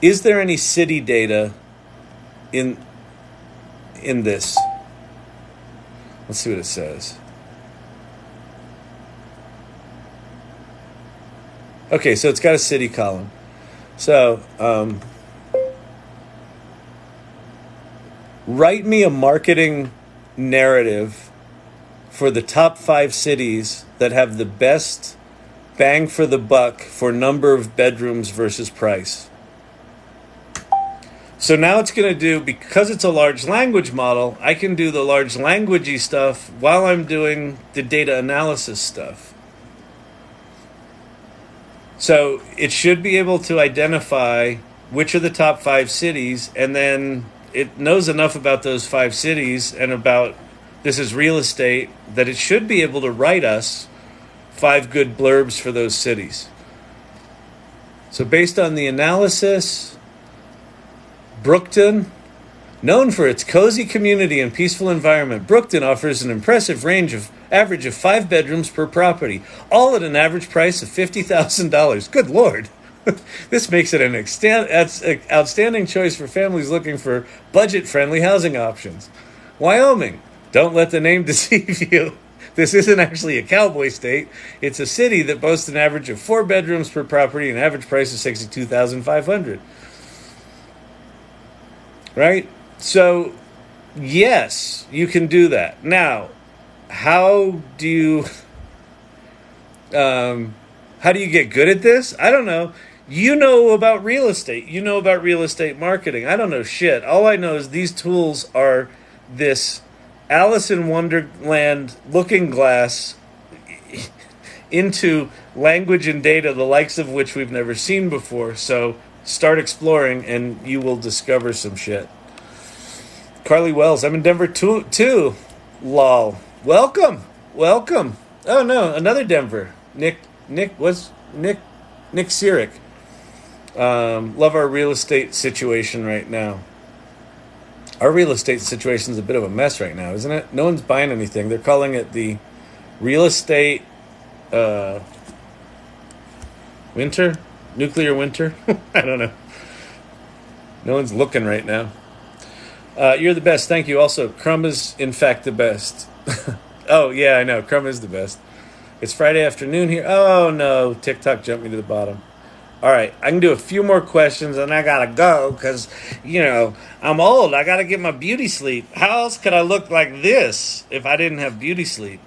is there any city data in this? Let's see what it says. Okay, so it's got a city column. So, write me a marketing narrative for the top 5 cities that have the best bang for the buck for number of bedrooms versus price. So now it's going to do, because it's a large language model, I can do the large languagey stuff while I'm doing the data analysis stuff. So it should be able to identify which are the top 5 cities, and then it knows enough about those 5 cities and about this is real estate that it should be able to write us 5 good blurbs for those cities. So based on the analysis, Brookton, known for its cozy community and peaceful environment, Brookton offers an impressive average of 5 bedrooms per property, all at an average price of $50,000. Good Lord. This makes it an outstanding choice for families looking for budget-friendly housing options. Wyoming. Don't let the name deceive you. This isn't actually a cowboy state. It's a city that boasts an average of 4 bedrooms per property and an average price of $62,500. Right? So, yes, you can do that. Now, how do you get good at this? I don't know. You know about real estate. You know about real estate marketing. I don't know shit. All I know is these tools are this Alice in Wonderland looking glass into language and data, the likes of which we've never seen before. So start exploring and you will discover some shit. Carly Wells, I'm in Denver too. Lol. Welcome. Oh no, another Denver. Nick Sirik. Love our real estate situation right now. Our real estate situation is a bit of a mess right now, isn't it? No one's buying anything. They're calling it the real estate winter? Nuclear winter? I don't know. No one's looking right now. You're the best. Thank you. Also, Crumb is, in fact, the best. Oh, yeah, I know. Crumb is the best. It's Friday afternoon here. Oh, no. TikTok jumped me to the bottom. All right, I can do a few more questions, and I got to go because, I'm old. I got to get my beauty sleep. How else could I look like this if I didn't have beauty sleep?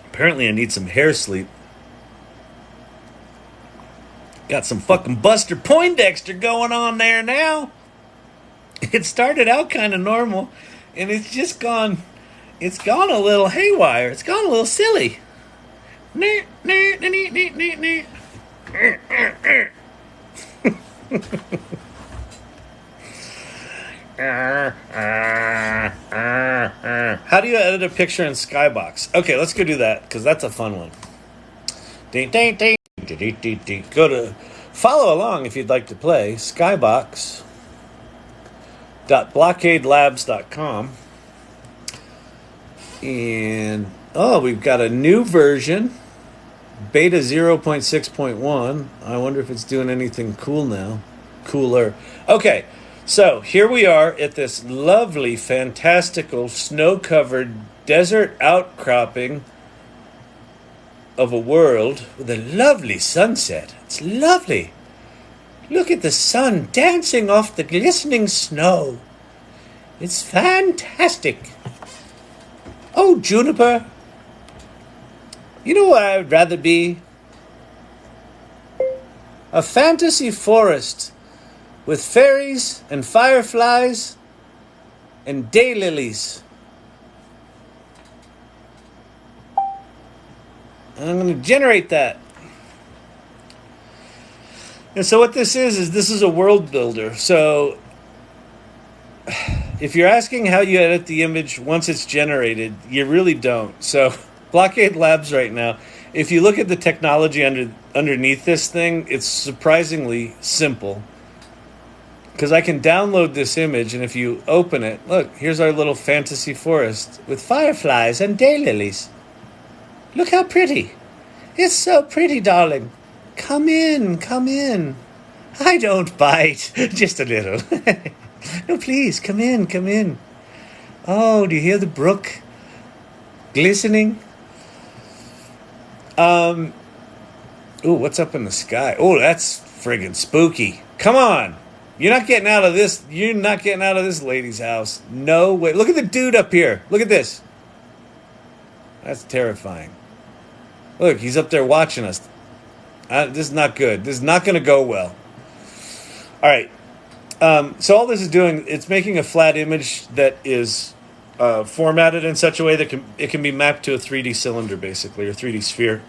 Apparently, I need some hair sleep. Got some fucking Buster Poindexter going on there now. It started out kind of normal, and it's just gone a little haywire. It's gone a little silly. How How do you edit a picture in Skybox? Okay, let's go do that, because that's a fun one. Ding, ding, ding, ding, ding, ding, ding. Go to follow along if you'd like to play skybox.blockadelabs.com. And, we've got a new version, beta 0.6.1. I wonder if it's doing anything cool now. Cooler. Okay, so here we are at this lovely, fantastical, snow-covered desert outcropping of a world with a lovely sunset. It's lovely. Look at the sun dancing off the glistening snow. It's fantastic. Oh, Juniper. You know what I would rather be? A fantasy forest with fairies and fireflies and daylilies. I'm going to generate that. And so what this is a world builder. So if you're asking how you edit the image once it's generated, you really don't. So Blockade Labs right now, if you look at the technology underneath this thing, it's surprisingly simple. Because I can download this image, and if you open it, look, here's our little fantasy forest with fireflies and daylilies. Look how pretty. It's so pretty, darling. Come in, come in. I don't bite, just a little. No, please, come in, come in. Oh, do you hear the brook glistening? Ooh, what's up in the sky? Oh, that's friggin' spooky. Come on. You're not getting out of this. You're not getting out of this lady's house. No way. Look at the dude up here. Look at this. That's terrifying. Look, he's up there watching us. This is not good. This is not going to go well. All right. So all this is doing, it's making a flat image that is formatted in such a way that it can be mapped to a 3D cylinder, basically, or 3D sphere.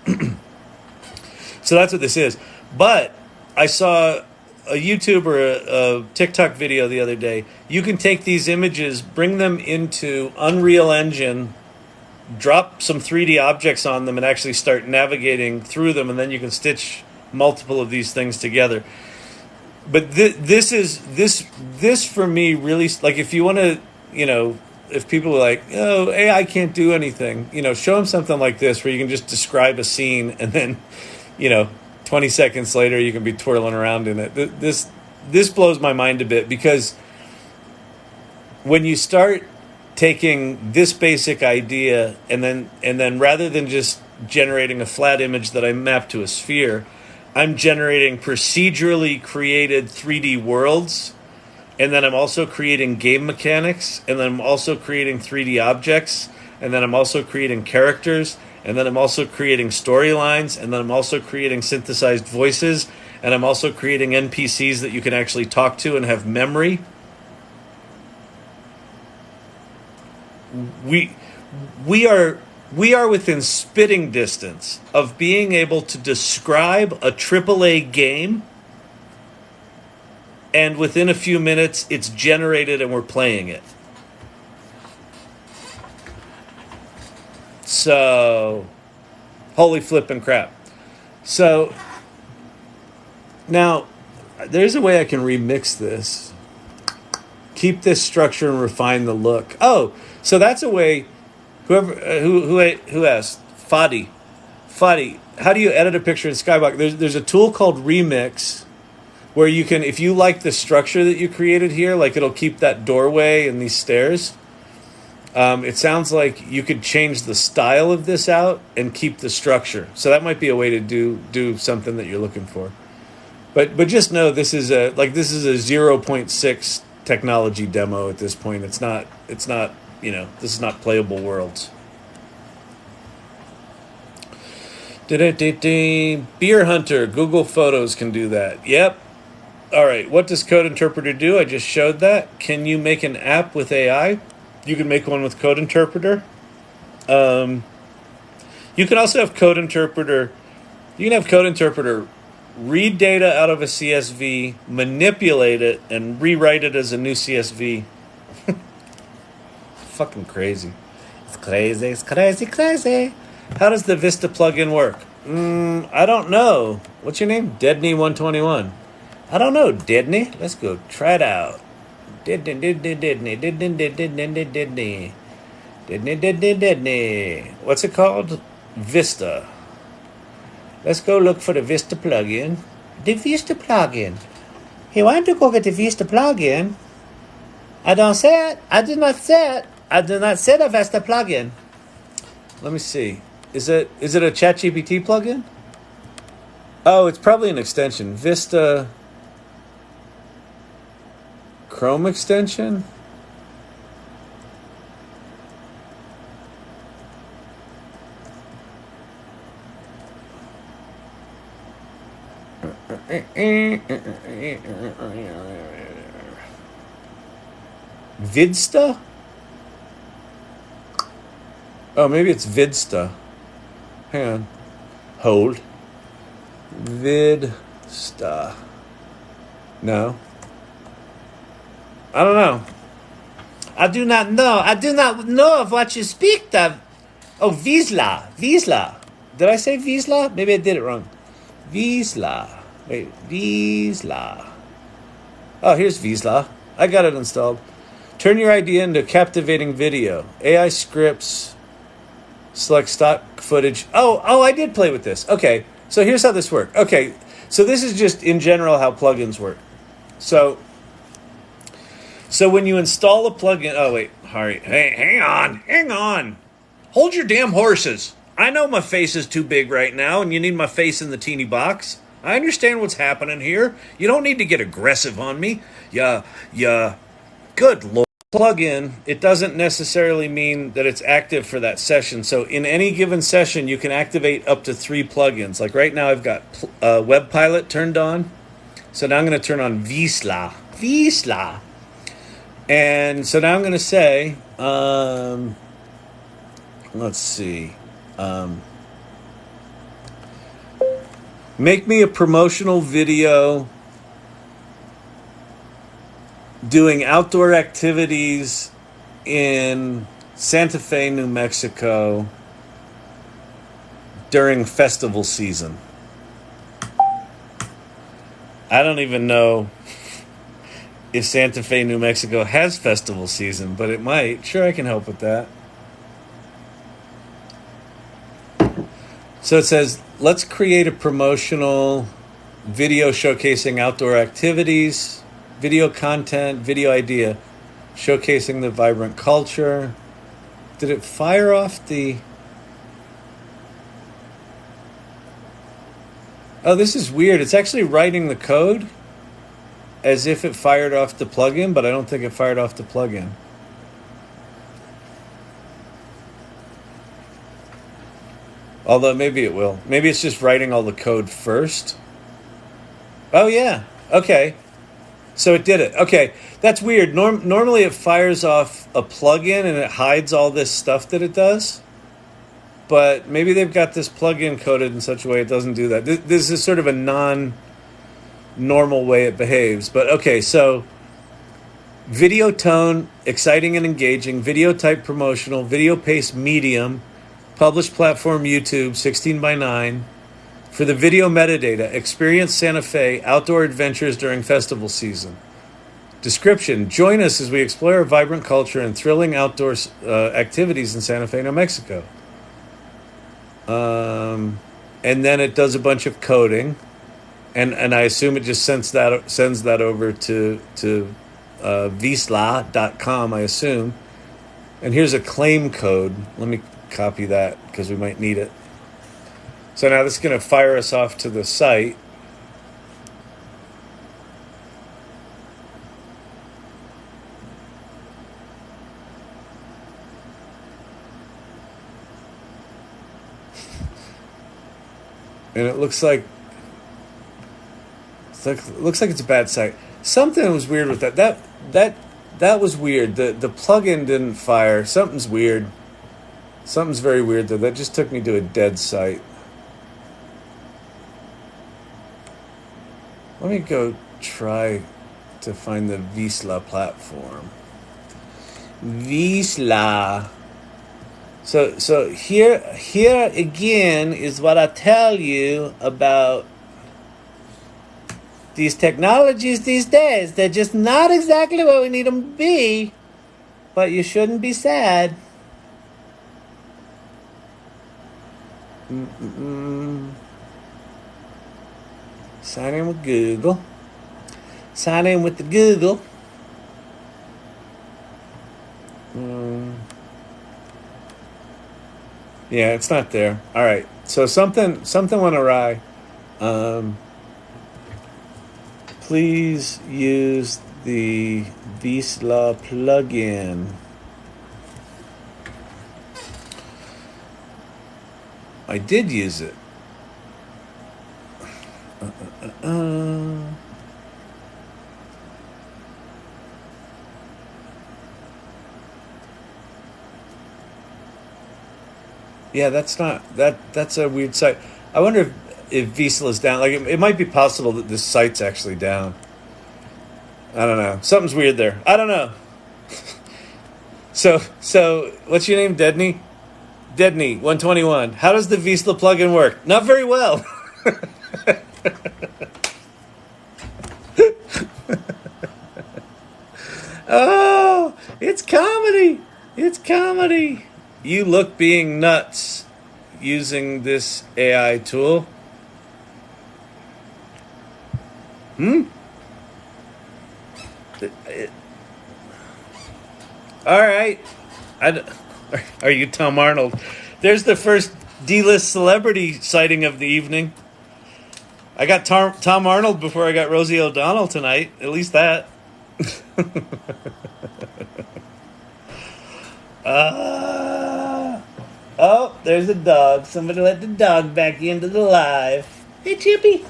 So that's what this is. But I saw a YouTube or a TikTok video the other day. You can take these images, bring them into Unreal Engine, drop some 3D objects on them, and actually start navigating through them, and then you can stitch multiple of these things together. But this for me really, like, if you want to, if people are like, oh, AI can't do anything, show them something like this where you can just describe a scene, and then 20 seconds later you can be twirling around in it. This blows my mind a bit, because when you start taking this basic idea and then rather than just generating a flat image that I map to a sphere, I'm generating procedurally created 3D worlds, and then I'm also creating game mechanics, and then I'm also creating 3D objects, and then I'm also creating characters, and then I'm also creating storylines, and then I'm also creating synthesized voices, and I'm also creating NPCs that you can actually talk to and have memory. We are within spitting distance of being able to describe a AAA game, and within a few minutes it's generated and we're playing it. So, holy flippin' crap. So, now, there's a way I can remix this. Keep this structure and refine the look. Oh, so that's a way. Whoever who asked, Fadi, how do you edit a picture in Skybox? There's a tool called Remix, where you can, if you like the structure that you created here, like it'll keep that doorway and these stairs. It sounds like you could change the style of this out and keep the structure. So that might be a way to do something that you're looking for. But just know this is a 0.6 technology demo at this point. It's not this is not playable worlds. Beer Hunter, Google Photos can do that. Yep. All right, what does Code Interpreter do? I just showed that. Can you make an app with AI? You can make one with Code Interpreter. You can also have Code Interpreter. You can have Code Interpreter read data out of a CSV, manipulate it, and rewrite it as a new CSV. Fucking crazy. It's crazy, it's crazy, crazy. How does the Vista plugin work? I don't know. What's your name? Deadney121. I don't know, Didney. Let's go try it out. Didney. What's it called? Vista. Let's go look for the Vista plugin. The Vista plugin. He wanted to go get the Vista plugin. I don't say it. I do not say it. I do not say the Vista plugin. Let me see. Is it a ChatGPT plugin? Oh, it's probably an extension. Vista Chrome extension? Vidsta? Oh, maybe it's Vidsta. Hang on. Hold. Vidsta. No. I don't know. I do not know. I do not know of what you speak of. Oh, Vizsla. Vizsla. Did I say Vizsla? Maybe I did it wrong. Vizsla. Wait, Vizsla. Oh, here's Vizsla. I got it installed. Turn your idea into captivating video. AI scripts. Select stock footage. Oh, I did play with this. Okay, so here's how this works. Okay, so this is just in general how plugins work. So when you install a plugin, oh wait, Harry, hey, hang on. Hold your damn horses. I know my face is too big right now, and you need my face in the teeny box. I understand what's happening here. You don't need to get aggressive on me. Yeah. Good Lord. Plugin, it doesn't necessarily mean that it's active for that session. So in any given session, you can activate up to 3 plugins. Like right now, I've got Web Pilot turned on. So now I'm going to turn on Vizsla. And so now I'm going to say, let's see. Make me a promotional video doing outdoor activities in Santa Fe, New Mexico during festival season. I don't even know if Santa Fe, New Mexico has festival season, but it might. Sure, I can help with that. So it says, let's create a promotional video showcasing outdoor activities, video content, video idea, showcasing the vibrant culture. Did it fire off the... Oh, this is weird. It's actually writing the code as if it fired off the plugin, but I don't think it fired off the plugin. Although maybe it will. Maybe it's just writing all the code first. Oh, yeah. Okay. So it did it. Okay. That's weird. Normally it fires off a plugin and it hides all this stuff that it does. But maybe they've got this plugin coded in such a way it doesn't do that. This is sort of a non-normal way it behaves. But okay, so video tone, exciting and engaging. Video type promotional. Video pace medium. Published platform YouTube, 16:9. For the video metadata, experience Santa Fe outdoor adventures during festival season. Description, join us as we explore a vibrant culture and thrilling outdoor activities in Santa Fe, New Mexico. And then it does a bunch of coding. And I assume it just sends that over to Vizsla.com, I assume. And here's a claim code. Let me copy that because we might need it. So now this is going to fire us off to the site. And it looks like it's a bad site. Something was weird with that. That was weird. The plugin didn't fire. Something's weird. Something's very weird though. That just took me to a dead site. Let me go try to find the Vizsla platform. Vizsla. So here again is what I tell you about these technologies these days. They're just not exactly what we need them to be, but you shouldn't be sad. Sign in with Google. Sign in with the Google. Yeah, it's not there. All right. So something went awry. Please use the VSLA plugin. I did use it. Yeah, that's not that's a weird site. I wonder if VSLA is down. Like it might be possible that this site's actually down. I don't know. Something's weird there. I don't know. So what's your name, Dedney? Dedney 121. How does the VSLA plugin work? Not very well. Oh, it's comedy. It's comedy. You look being nuts using this AI tool. All right. Are you Tom Arnold? There's the first D-list celebrity sighting of the evening. I got Tom Arnold before I got Rosie O'Donnell tonight. At least that. Oh, there's a dog. Somebody let the dog back into the live. Hey, Chippy.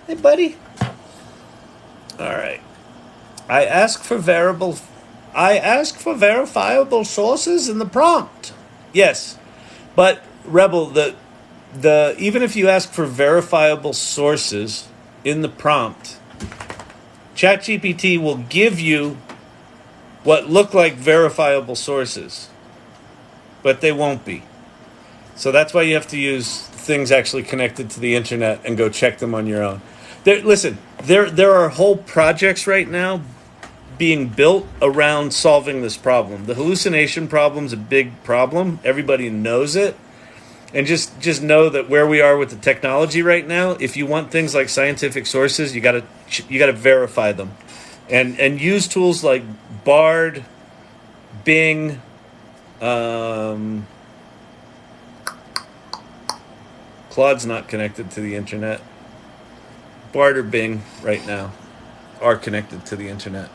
Hey, buddy. All right. I ask for verifiable sources in the prompt. Yes, but Rebel, the even if you ask for verifiable sources in the prompt, ChatGPT will give you what look like verifiable sources, but they won't be. So that's why you have to use things actually connected to the internet and go check them on your own. There are whole projects right now being built around solving this problem. The hallucination problem's a big problem. Everybody knows it. And just know that where we are with the technology right now, if you want things like scientific sources, you got to verify them. And use tools like Bard, Bing, Claude's not connected to the internet. Bard or Bing right now are connected to the internet.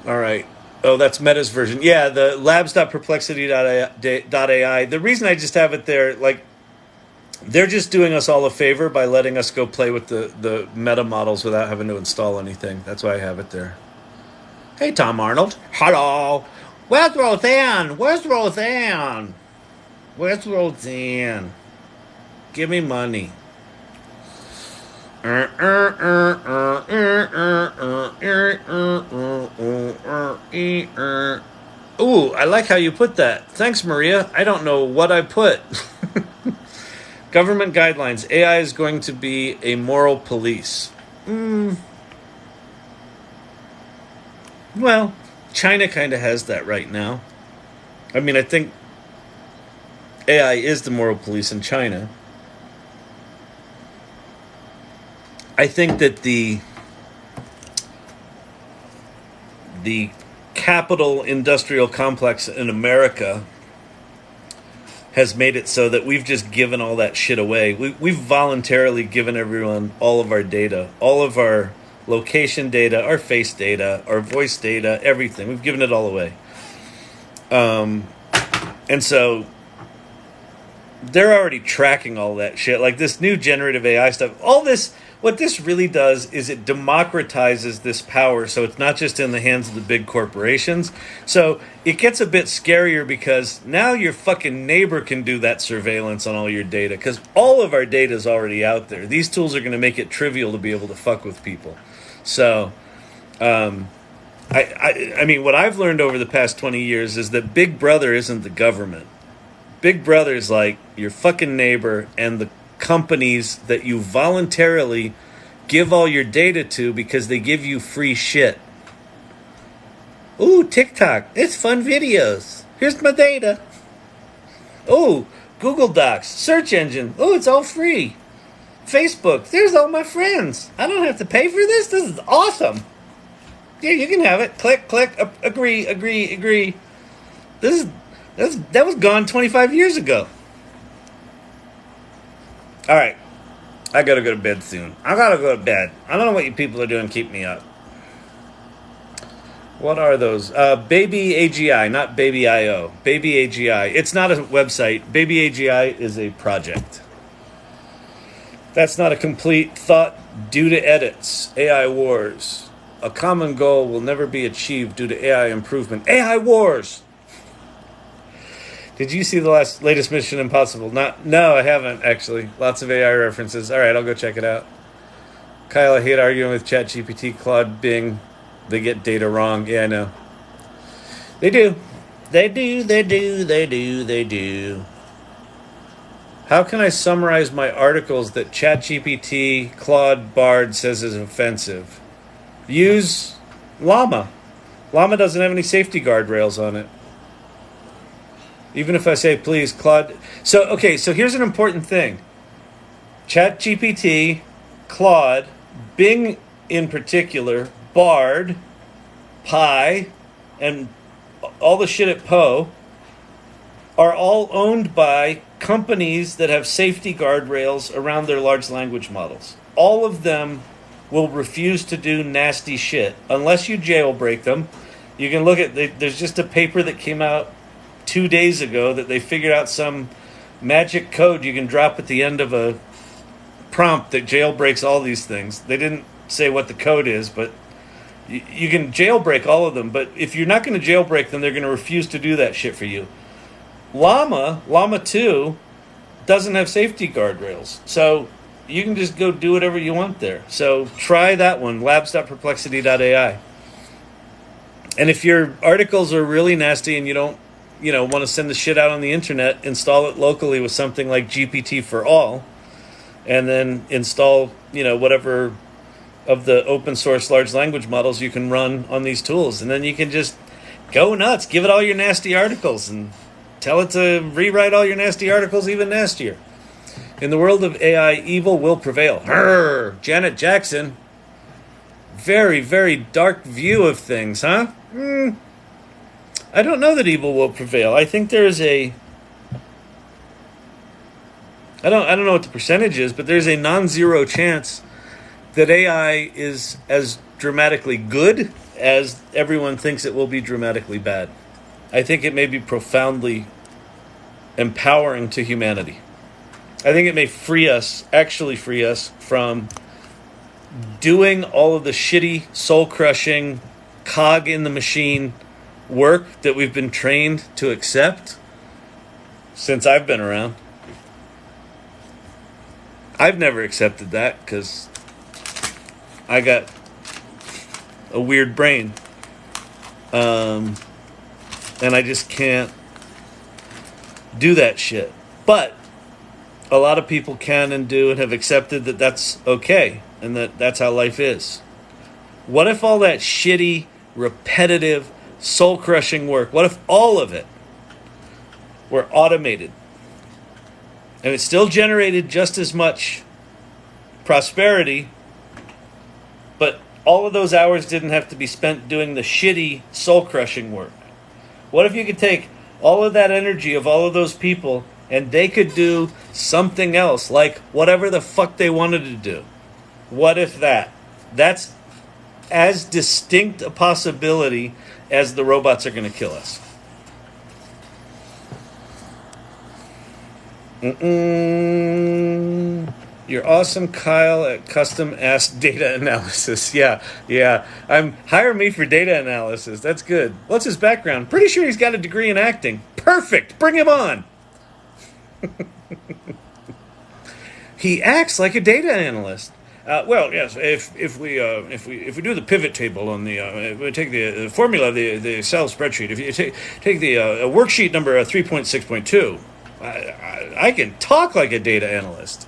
All right. Oh, that's Meta's version. Yeah, the labs.perplexity.ai. The reason I just have it there, like, they're just doing us all a favor by letting us go play with the meta models without having to install anything. That's why I have it there. Hey, Tom Arnold. Hello. Where's Roseanne? Where's Roseanne? Where's Roseanne? Give me money. Ooh, I like how you put that. Thanks, Maria. I don't know what I put. Government guidelines. AI is going to be a moral police. Well, China kind of has that right now. I mean, I think AI is the moral police in China. I think that the capital industrial complex in America has made it so that we've just given all that shit away. We've voluntarily given everyone all of our data, all of our location data, our face data, our voice data, everything. We've given it all away. And so they're already tracking all that shit. Like this new generative AI stuff, all this, what this really does is it democratizes this power, so it's not just in the hands of the big corporations. So it gets a bit scarier because now your fucking neighbor can do that surveillance on all your data, because all of our data is already out there. These tools are going to make it trivial to be able to fuck with people. So I mean, what I've learned over the past 20 years is that Big Brother isn't the government. Big Brother is like your fucking neighbor and the companies that you voluntarily give all your data to because they give you free shit. Ooh, TikTok. It's fun videos. Here's my data. Ooh, Google Docs. Search engine. Ooh, it's all free. Facebook. There's all my friends. I don't have to pay for this. This is awesome. Yeah, you can have it. Click, click. Agree, agree, agree. That was gone 25 years ago. All right. I gotta go to bed soon. I gotta go to bed. I don't know what you people are doing. Keep me up. What are those? Baby AGI, not Baby IO. Baby AGI. It's not a website. Baby AGI is a project. That's not a complete thought due to edits. AI wars. A common goal will never be achieved due to AI improvement. AI wars! Did you see the latest Mission Impossible? No, I haven't, actually. Lots of AI references. All right, I'll go check it out. Kyle, I hate arguing with ChatGPT, Claude, Bing. They get data wrong. Yeah, I know. They do. They do. How can I summarize my articles that ChatGPT, Claude, Bard says is offensive? Use Llama. Llama doesn't have any safety guardrails on it. Even if I say, please, Claude. So here's an important thing. ChatGPT, Claude, Bing in particular, Bard, Pi, and all the shit at Poe are all owned by companies that have safety guardrails around their large language models. All of them will refuse to do nasty shit unless you jailbreak them. You can look at, there's just a paper that came out 2 days ago that they figured out some magic code you can drop at the end of a prompt that jailbreaks all these things. They didn't say what the code is, but you can jailbreak all of them. But if you're not going to jailbreak them, they're going to refuse to do that shit for you. Llama 2 doesn't have safety guardrails. So you can just go do whatever you want there. So try that one, labs.perplexity.ai. And if your articles are really nasty and you don't want to send the shit out on the internet, install it locally with something like GPT for all, and then install, whatever of the open source large language models you can run on these tools. And then you can just go nuts, give it all your nasty articles, and tell it to rewrite all your nasty articles even nastier. In the world of AI, evil will prevail. Janet Jackson. Very, very dark view of things, huh? I don't know that evil will prevail. I think there's I don't know what the percentage is, but there's a non-zero chance that AI is as dramatically good as everyone thinks it will be dramatically bad. I think it may be profoundly empowering to humanity. I think it may actually free us from doing all of the shitty, soul-crushing, cog in the machine work that we've been trained to accept since I've been around. I've never accepted that because I got a weird brain. And I just can't do that shit. But a lot of people can and do and have accepted that that's okay and that's how life is. What if all that shitty, repetitive, soul-crushing work, what if all of it were automated and it still generated just as much prosperity, but all of those hours didn't have to be spent doing the shitty, soul-crushing work? What if you could take all of that energy of all of those people and they could do something else, like whatever the fuck they wanted to do? What if that's as distinct a possibility as the robots are going to kill us? You're awesome, Kyle, at custom ask data analysis. Yeah. Hire me for data analysis. That's good. What's his background? Pretty sure he's got a degree in acting. Perfect. Bring him on. He acts like a data analyst. Well, yes. If we do the pivot table on the we take the formula, the Excel spreadsheet. If you take the worksheet number 3.6.2, I can talk like a data analyst.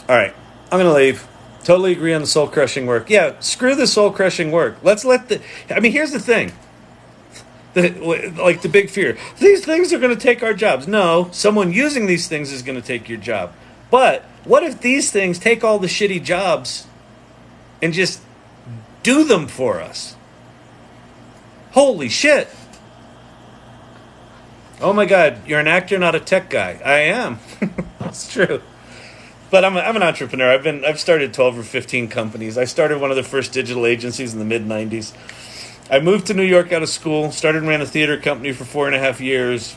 All right, I'm gonna leave. Totally agree on the soul crushing work. Yeah, screw the soul crushing work. Let's let the. I mean, here's the thing. Like the big fear. These things are going to take our jobs. No, someone using these things is going to take your job. But what if these things take all the shitty jobs and just do them for us? Holy shit. Oh my God, you're an actor, not a tech guy. I am. It's true. But I'm an entrepreneur. I've started 12 or 15 companies. I started one of the first digital agencies in the mid 90s. I moved to New York out of school, started and ran a theater company for 4.5 years,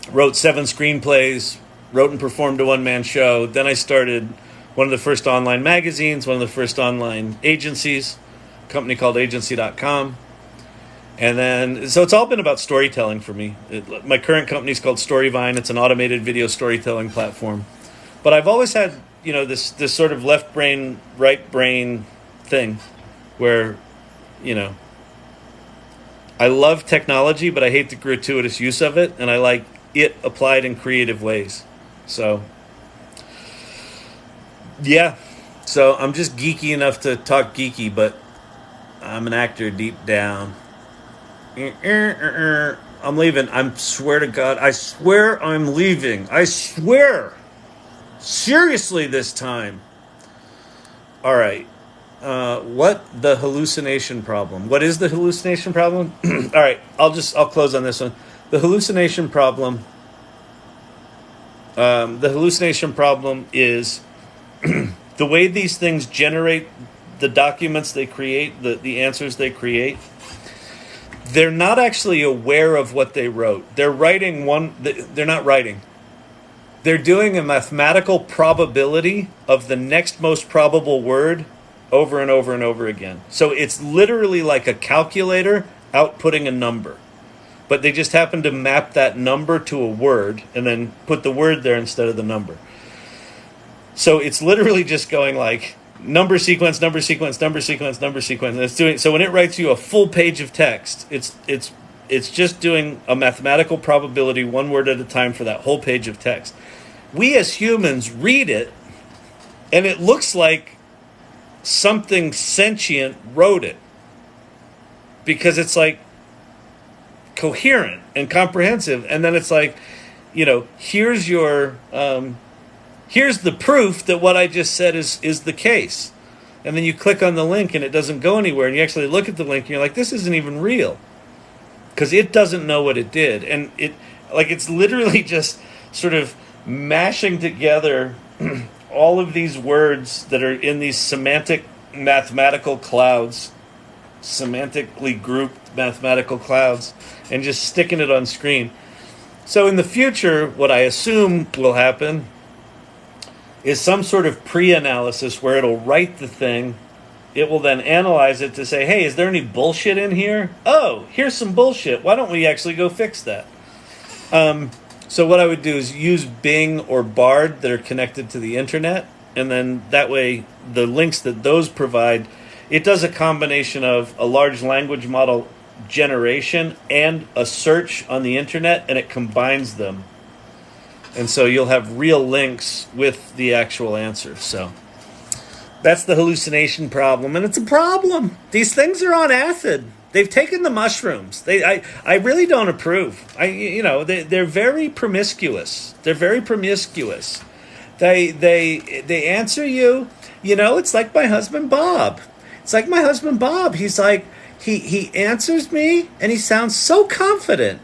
wrote 7 screenplays, wrote and performed a one-man show. Then I started one of the first online magazines, one of the first online agencies, a company called agency.com. And then, so it's all been about storytelling for me. My current company is called Storyvine. It's an automated video storytelling platform. But I've always had, this sort of left brain, right brain thing where, I love technology, but I hate the gratuitous use of it, and I like it applied in creative ways. So, yeah. So I'm just geeky enough to talk geeky, but I'm an actor deep down. I'm leaving. I swear to God. I swear I'm leaving. I swear. Seriously this time. All right. What the hallucination problem? What is the hallucination problem? All right, I'll close on this one. The hallucination problem. The hallucination problem is the way these things generate the documents they create, the answers they create. They're not actually aware of what they wrote. They're writing they're not writing. They're doing a mathematical probability of the next most probable word over and over and over again. So it's literally like a calculator outputting a number. But they just happen to map that number to a word and then put the word there instead of the number. So it's literally just going like number sequence, number sequence, number sequence, number sequence. And it's doing so when it writes you a full page of text, it's just doing a mathematical probability one word at a time for that whole page of text. We as humans read it and it looks like something sentient wrote it because it's like coherent and comprehensive, and then it's like, here's your here's the proof that what I just said is the case, and then you click on the link and it doesn't go anywhere, and you actually look at the link and you're like, this isn't even real because it doesn't know what it did, and it's literally just sort of mashing together all of these words that are in these semantic mathematical clouds, semantically grouped mathematical clouds, and just sticking it on screen. So in the future, what I assume will happen is some sort of pre-analysis where it'll write the thing. It will then analyze it to say, hey, is there any bullshit in here? Oh, here's some bullshit. Why don't we actually go fix that? So what I would do is use Bing or Bard that are connected to the internet, and then that way the links that those provide, it does a combination of a large language model generation and a search on the internet, and it combines them. And so you'll have real links with the actual answer. So that's the hallucination problem, and it's a problem. These things are on acid. They've taken the mushrooms. I really don't approve. They're very promiscuous. They're very promiscuous. They answer you. It's like my husband Bob. It's like my husband Bob. He's like he answers me and he sounds so confident,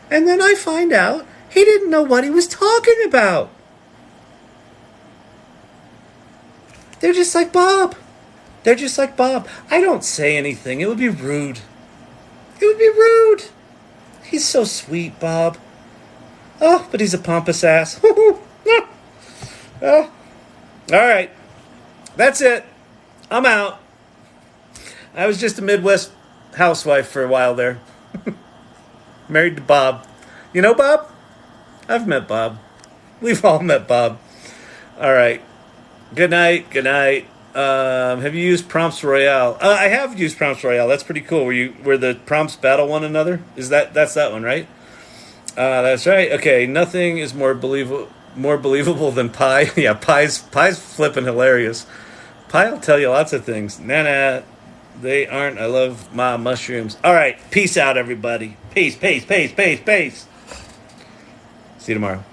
and then I find out he didn't know what he was talking about. They're just like Bob. They're just like Bob. I don't say anything. It would be rude. It would be rude. He's so sweet, Bob. Oh, but he's a pompous ass. Oh. All right. That's it. I'm out. I was just a Midwest housewife for a while there. Married to Bob. You know Bob? I've met Bob. We've all met Bob. All right. Good night. Good night. Have you used Prompts Royale? I have used Prompts Royale. That's pretty cool. Where the prompts battle one another? That's that one, right? That's right. Okay, nothing is more believable than Pi. Yeah, Pi's flipping hilarious. Pi will tell you lots of things. Nah, they aren't. I love my mushrooms. All right, peace out, everybody. Peace. See you tomorrow.